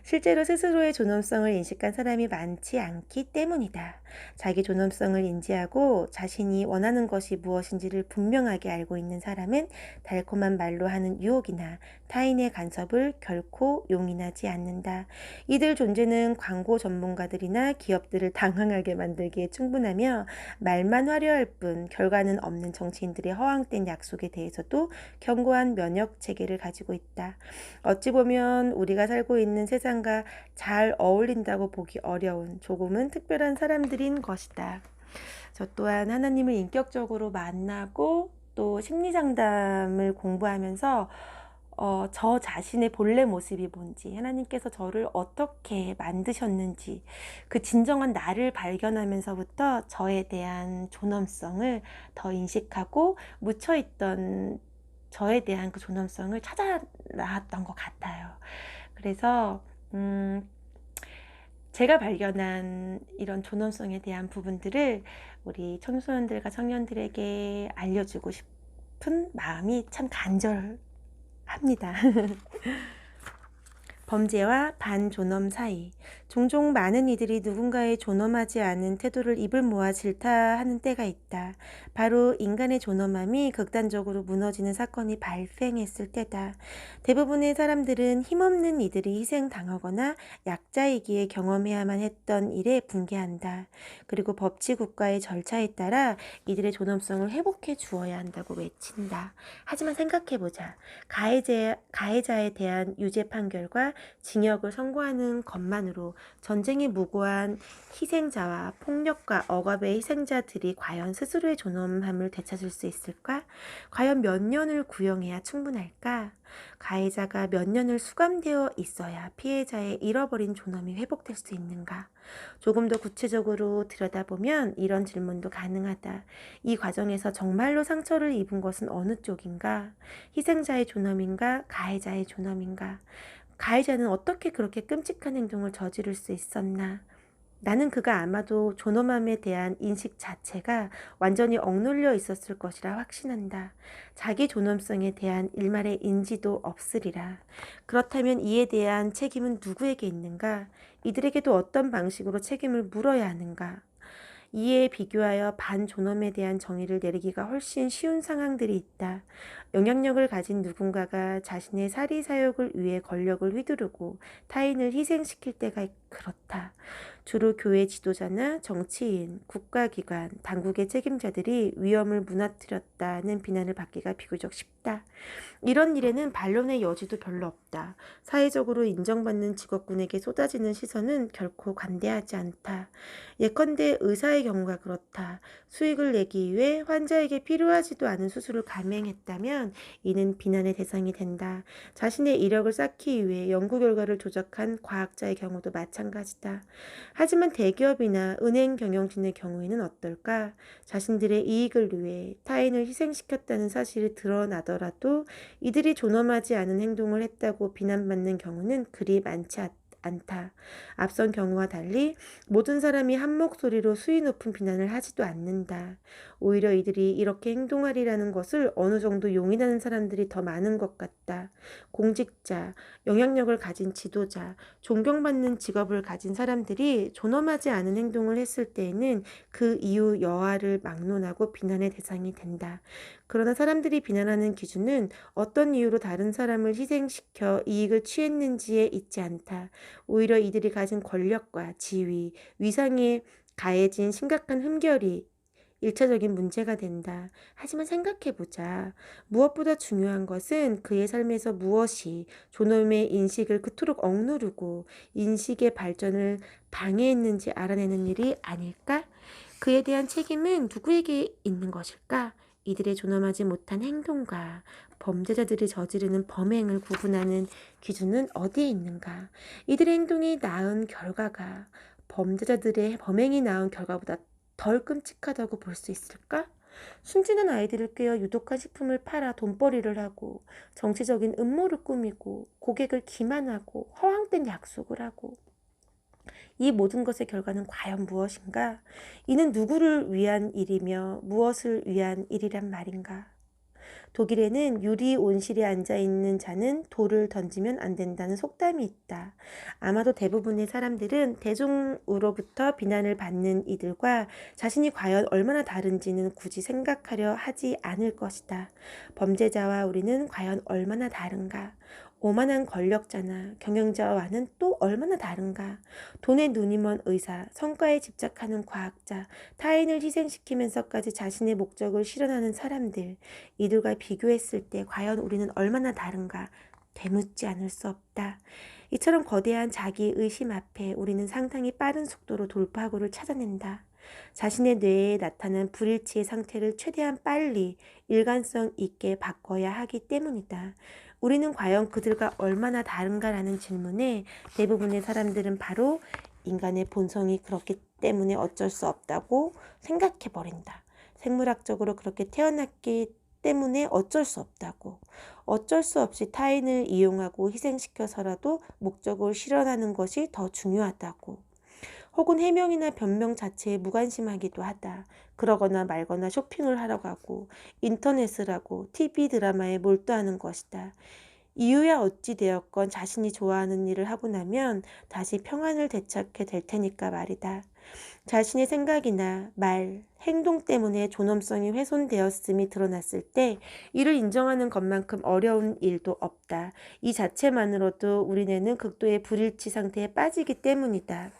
실제로 스스로의 존엄성을 인식한 사람이 많지 않기 때문이다. 자기 존엄성을 인지하고 자신이 원하는 것이 무엇인지를 분명하게 알고 있는 사람은 달콤한 말로 하는 유혹이나 타인의 간섭을 결코 용인하지 않는다. 이들 존재는 광고 전문가들이나 기업들을 당황하게 만들기에 충분하며 말만 화려할 뿐 결과는 없는 정치인들의 허황된 약속에 대해서도 견고한 면역 체계를 가지고 있다. 어찌 보면 우리가 살고 있는 세상과 잘 어울린다고 보기 어려운 조금은 특별한 사람들인 것이다. 저 또한 하나님을 인격적으로 만나고 또 심리 상담을 공부하면서 저 자신의 본래 모습이 뭔지, 하나님께서 저를 어떻게 만드셨는지, 그 진정한 나를 발견하면서부터 저에 대한 존엄성을 더 인식하고 묻혀있던 저에 대한 그 존엄성을 찾아 나왔던 것 같아요. 그래서 제가 발견한 이런 존엄성에 대한 부분들을 우리 청소년들과 청년들에게 알려주고 싶은 마음이 참 간절합니다. 범죄와 반존엄 사이. 종종 많은 이들이 누군가의 존엄하지 않은 태도를 입을 모아 질타하는 때가 있다. 바로 인간의 존엄함이 극단적으로 무너지는 사건이 발생했을 때다. 대부분의 사람들은 힘없는 이들이 희생당하거나 약자이기에 경험해야만 했던 일에 분개한다. 그리고 법치 국가의 절차에 따라 이들의 존엄성을 회복해 주어야 한다고 외친다. 하지만 생각해보자. 가해자에 대한 유죄 판결과 징역을 선고하는 것만으로 전쟁에 무고한 희생자와 폭력과 억압의 희생자들이 과연 스스로의 존엄함을 되찾을 수 있을까? 과연 몇 년을 구형해야 충분할까? 가해자가 몇 년을 수감되어 있어야 피해자의 잃어버린 존엄이 회복될 수 있는가? 조금 더 구체적으로 들여다보면 이런 질문도 가능하다. 이 과정에서 정말로 상처를 입은 것은 어느 쪽인가? 희생자의 존엄인가? 가해자의 존엄인가? 가해자는 어떻게 그렇게 끔찍한 행동을 저지를 수 있었나? 나는 그가 아마도 존엄함에 대한 인식 자체가 완전히 억눌려 있었을 것이라 확신한다. 자기 존엄성에 대한 일말의 인지도 없으리라. 그렇다면 이에 대한 책임은 누구에게 있는가? 이들에게도 어떤 방식으로 책임을 물어야 하는가? 이에 비교하여 반존엄에 대한 정의를 내리기가 훨씬 쉬운 상황들이 있다. 영향력을 가진 누군가가 자신의 사리사욕을 위해 권력을 휘두르고 타인을 희생시킬 때가 그렇다. 주로 교회 지도자나 정치인, 국가기관, 당국의 책임자들이 위험을 무너뜨렸다는 비난을 받기가 비교적 쉽다. 이런 일에는 반론의 여지도 별로 없다. 사회적으로 인정받는 직업군에게 쏟아지는 시선은 결코 관대하지 않다. 예컨대 의사의 경우가 그렇다. 수익을 내기 위해 환자에게 필요하지도 않은 수술을 감행했다면 이는 비난의 대상이 된다. 자신의 이력을 쌓기 위해 연구 결과를 조작한 과학자의 경우도 마찬가지다. 하지만 대기업이나 은행 경영진의 경우에는 어떨까? 자신들의 이익을 위해 타인을 희생시켰다는 사실이 드러나더라도 이들이 존엄하지 않은 행동을 했다고 비난받는 경우는 그리 많지 않다. 앞선 경우와 달리 모든 사람이 한 목소리로 수위 높은 비난을 하지도 않는다. 오히려 이들이 이렇게 행동하리라는 것을 어느 정도 용인하는 사람들이 더 많은 것 같다. 공직자, 영향력을 가진 지도자, 존경받는 직업을 가진 사람들이 존엄하지 않은 행동을 했을 때에는 그 이유 여하를 막론하고 비난의 대상이 된다. 그러나 사람들이 비난하는 기준은 어떤 이유로 다른 사람을 희생시켜 이익을 취했는지에 있지 않다. 오히려 이들이 가진 권력과 지위, 위상에 가해진 심각한 흠결이 일차적인 문제가 된다. 하지만 생각해보자. 무엇보다 중요한 것은 그의 삶에서 무엇이 존엄의 인식을 그토록 억누르고 인식의 발전을 방해했는지 알아내는 일이 아닐까? 그에 대한 책임은 누구에게 있는 것일까? 이들의 존엄하지 못한 행동과 범죄자들이 저지르는 범행을 구분하는 기준은 어디에 있는가? 이들의 행동이 낳은 결과가 범죄자들의 범행이 낳은 결과보다 덜 끔찍하다고 볼 수 있을까? 순진한 아이들을 꿰어 유독한 식품을 팔아 돈벌이를 하고 정치적인 음모를 꾸미고 고객을 기만하고 허황된 약속을 하고 이 모든 것의 결과는 과연 무엇인가? 이는 누구를 위한 일이며 무엇을 위한 일이란 말인가? 독일에는 유리 온실에 앉아있는 자는 돌을 던지면 안 된다는 속담이 있다. 아마도 대부분의 사람들은 대중으로부터 비난을 받는 이들과 자신이 과연 얼마나 다른지는 굳이 생각하려 하지 않을 것이다. 범죄자와 우리는 과연 얼마나 다른가? 오만한 권력자나 경영자와는 또 얼마나 다른가? 돈에 눈이 먼 의사, 성과에 집착하는 과학자, 타인을 희생시키면서까지 자신의 목적을 실현하는 사람들, 이들과 비교했을 때 과연 우리는 얼마나 다른가? 되묻지 않을 수 없다. 이처럼 거대한 자기 의심 앞에 우리는 상당히 빠른 속도로 돌파구를 찾아낸다. 자신의 뇌에 나타난 불일치의 상태를 최대한 빨리 일관성 있게 바꿔야 하기 때문이다. 우리는 과연 그들과 얼마나 다른가라는 질문에 대부분의 사람들은 바로 인간의 본성이 그렇기 때문에 어쩔 수 없다고 생각해버린다. 생물학적으로 그렇게 태어났기 때문에 어쩔 수 없다고. 어쩔 수 없이 타인을 이용하고 희생시켜서라도 목적을 실현하는 것이 더 중요하다고. 혹은 해명이나 변명 자체에 무관심하기도 하다. 그러거나 말거나 쇼핑을 하러 가고 인터넷을 하고 TV 드라마에 몰두하는 것이다. 이유야 어찌 되었건 자신이 좋아하는 일을 하고 나면 다시 평안을 되찾게 될 테니까 말이다. 자신의 생각이나 말, 행동 때문에 존엄성이 훼손되었음이 드러났을 때 이를 인정하는 것만큼 어려운 일도 없다. 이 자체만으로도 우리는 극도의 불일치 상태에 빠지기 때문이다.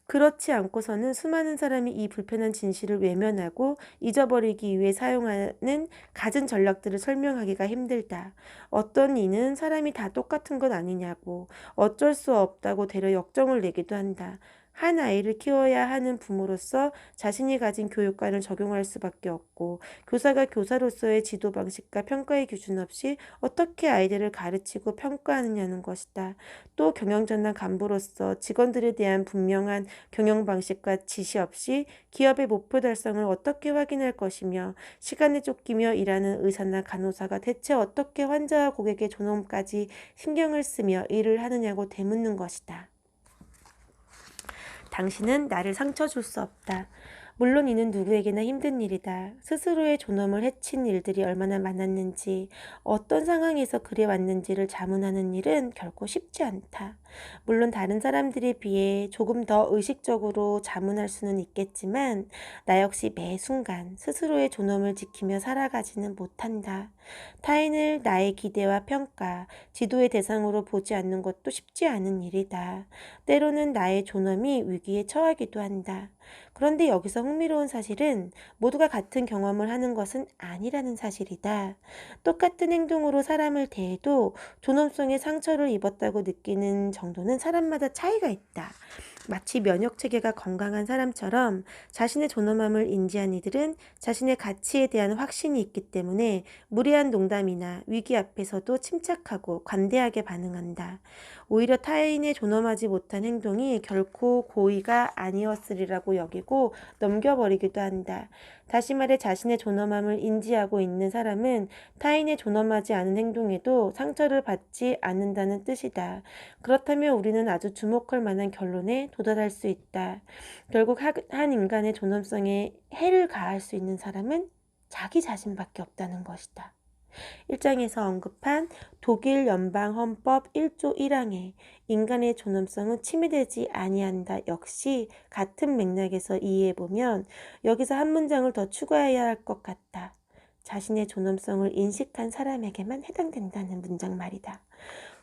그렇지 않고서는 수많은 사람이 이 불편한 진실을 외면하고 잊어버리기 위해 사용하는 갖은 전략들을 설명하기가 힘들다. 어떤 이는 사람이 다 똑같은 건 아니냐고, 어쩔 수 없다고 되려 역정을 내기도 한다. 한 아이를 키워야 하는 부모로서 자신이 가진 교육관을 적용할 수밖에 없고, 교사가 교사로서의 지도 방식과 평가의 기준 없이 어떻게 아이들을 가르치고 평가하느냐는 것이다. 또 경영자나 간부로서 직원들에 대한 분명한 경영 방식과 지시 없이 기업의 목표 달성을 어떻게 확인할 것이며, 시간에 쫓기며 일하는 의사나 간호사가 대체 어떻게 환자와 고객의 존엄까지 신경을 쓰며 일을 하느냐고 되묻는 것이다. 당신은 나를 상처 줄 수 없다. 물론 이는 누구에게나 힘든 일이다. 스스로의 존엄을 해친 일들이 얼마나 많았는지, 어떤 상황에서 그래 왔는지를 자문하는 일은 결코 쉽지 않다. 물론 다른 사람들에 비해 조금 더 의식적으로 자문할 수는 있겠지만 나 역시 매 순간 스스로의 존엄을 지키며 살아가지는 못한다. 타인을 나의 기대와 평가, 지도의 대상으로 보지 않는 것도 쉽지 않은 일이다. 때로는 나의 존엄이 위기에 처하기도 한다. 그런데 여기서 흥미로운 사실은 모두가 같은 경험을 하는 것은 아니라는 사실이다. 똑같은 행동으로 사람을 대해도 존엄성에 상처를 입었다고 느끼는 정도는 사람마다 차이가 있다. 마치 면역체계가 건강한 사람처럼 자신의 존엄함을 인지한 이들은 자신의 가치에 대한 확신이 있기 때문에 무례한 농담이나 위기 앞에서도 침착하고 관대하게 반응한다. 오히려 타인의 존엄하지 못한 행동이 결코 고의가 아니었으리라고 여기고 넘겨버리기도 한다. 다시 말해 자신의 존엄함을 인지하고 있는 사람은 타인의 존엄하지 않은 행동에도 상처를 받지 않는다는 뜻이다. 그렇다면 우리는 아주 주목할 만한 결론에 도달할 수 있다. 결국 한 인간의 존엄성에 해를 가할 수 있는 사람은 자기 자신밖에 없다는 것이다. 1장에서 언급한 독일 연방헌법 1조 1항에 인간의 존엄성은 침해되지 아니한다 역시 같은 맥락에서 이해해보면 여기서 한 문장을 더 추가해야 할 것 같다. 자신의 존엄성을 인식한 사람에게만 해당된다는 문장 말이다.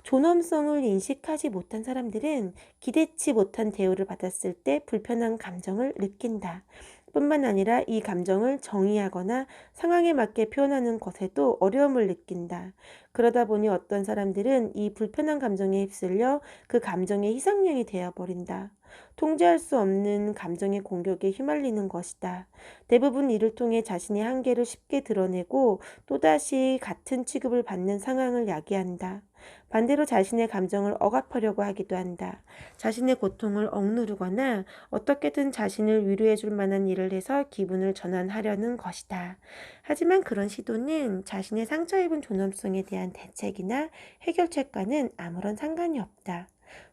존엄성을 인식하지 못한 사람들은 기대치 못한 대우를 받았을 때 불편한 감정을 느낀다. 뿐만 아니라 이 감정을 정의하거나 상황에 맞게 표현하는 것에도 어려움을 느낀다. 그러다 보니 어떤 사람들은 이 불편한 감정에 휩쓸려 그 감정의 희생양이 되어버린다. 통제할 수 없는 감정의 공격에 휘말리는 것이다. 대부분 이를 통해 자신의 한계를 쉽게 드러내고 또다시 같은 취급을 받는 상황을 야기한다. 반대로 자신의 감정을 억압하려고 하기도 한다. 자신의 고통을 억누르거나 어떻게든 자신을 위로해 줄 만한 일을 해서 기분을 전환하려는 것이다. 하지만 그런 시도는 자신의 상처 입은 존엄성에 대한 대책이나 해결책과는 아무런 상관이 없다.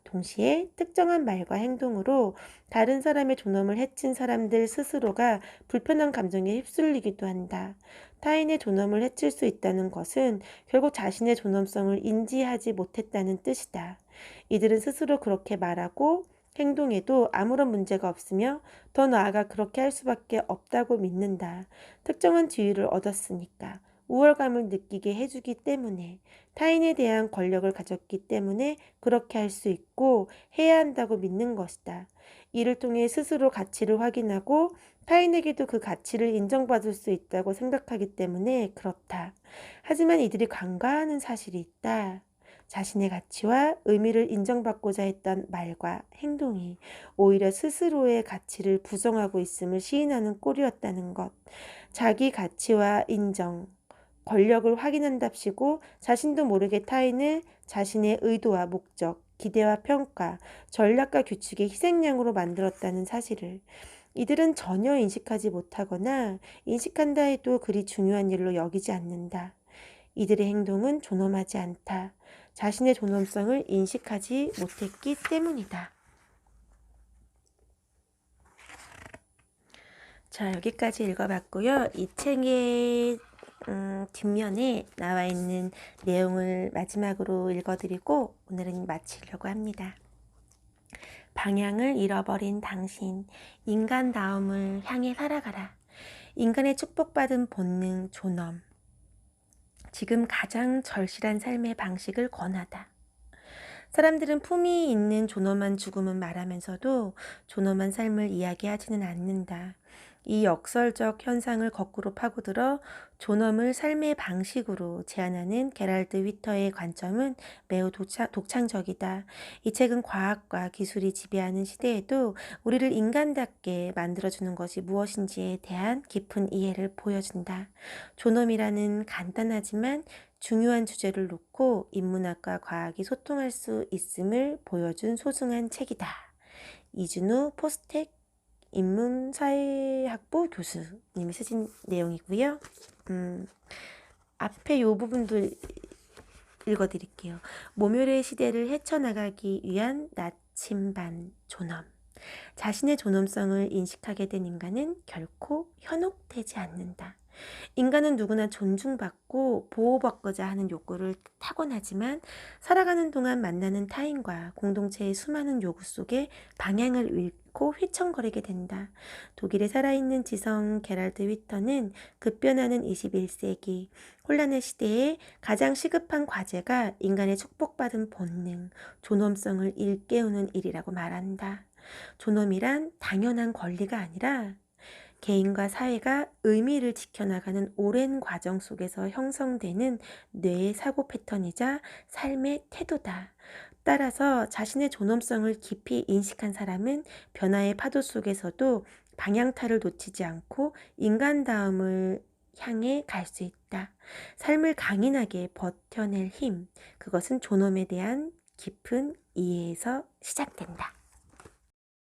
동시에 특정한 말과 행동으로 다른 사람의 존엄을 해친 사람들 스스로가 불편한 감정에 휩쓸리기도 한다. 타인의 존엄을 해칠 수 있다는 것은 결국 자신의 존엄성을 인지하지 못했다는 뜻이다. 이들은 스스로 그렇게 말하고 행동에도 아무런 문제가 없으며 더 나아가 그렇게 할 수밖에 없다고 믿는다. 특정한 지위를 얻었으니까. 우월감을 느끼게 해주기 때문에, 타인에 대한 권력을 가졌기 때문에 그렇게 할 수 있고 해야 한다고 믿는 것이다. 이를 통해 스스로 가치를 확인하고 타인에게도 그 가치를 인정받을 수 있다고 생각하기 때문에 그렇다. 하지만 이들이 간과하는 사실이 있다. 자신의 가치와 의미를 인정받고자 했던 말과 행동이 오히려 스스로의 가치를 부정하고 있음을 시인하는 꼴이었다는 것. 자기 가치와 인정, 권력을 확인한답시고 자신도 모르게 타인을 자신의 의도와 목적, 기대와 평가, 전략과 규칙의 희생양으로 만들었다는 사실을 이들은 전혀 인식하지 못하거나 인식한다 해도 그리 중요한 일로 여기지 않는다. 이들의 행동은 존엄하지 않다. 자신의 존엄성을 인식하지 못했기 때문이다. 자, 여기까지 읽어봤고요. 이 책의 뒷면에 나와 있는 내용을 마지막으로 읽어드리고 오늘은 마치려고 합니다. 방향을 잃어버린 당신, 인간다움을 향해 살아가라. 인간의 축복받은 본능, 존엄. 지금 가장 절실한 삶의 방식을 권하다. 사람들은 품위 있는 존엄한 죽음은 말하면서도 존엄한 삶을 이야기하지는 않는다. 이 역설적 현상을 거꾸로 파고들어 존엄을 삶의 방식으로 제안하는 게랄드 휘터의 관점은 매우 독창적이다. 이 책은 과학과 기술이 지배하는 시대에도 우리를 인간답게 만들어주는 것이 무엇인지에 대한 깊은 이해를 보여준다. 존엄이라는 간단하지만 중요한 주제를 놓고 인문학과 과학이 소통할 수 있음을 보여준 소중한 책이다. 이준우 포스텍 인문사회학부 교수님이 쓰신 내용이고요. 앞에 이 부분도 읽어드릴게요. 모멸의 시대를 헤쳐나가기 위한 나침반 존엄. 자신의 존엄성을 인식하게 된 인간은 결코 현혹되지 않는다. 인간은 누구나 존중받고 보호받고자 하는 욕구를 타고나지만 살아가는 동안 만나는 타인과 공동체의 수많은 요구 속에 방향을 잃고 휘청거리게 된다. 독일에 살아있는 지성 게랄드 휘터는 급변하는 21세기 혼란의 시대에 가장 시급한 과제가 인간의 축복받은 본능, 존엄성을 일깨우는 일이라고 말한다. 존엄이란 당연한 권리가 아니라 개인과 사회가 의미를 지켜나가는 오랜 과정 속에서 형성되는 뇌의 사고 패턴이자 삶의 태도다. 따라서 자신의 존엄성을 깊이 인식한 사람은 변화의 파도 속에서도 방향타를 놓치지 않고 인간다움을 향해 갈 수 있다. 삶을 강인하게 버텨낼 힘, 그것은 존엄에 대한 깊은 이해에서 시작된다.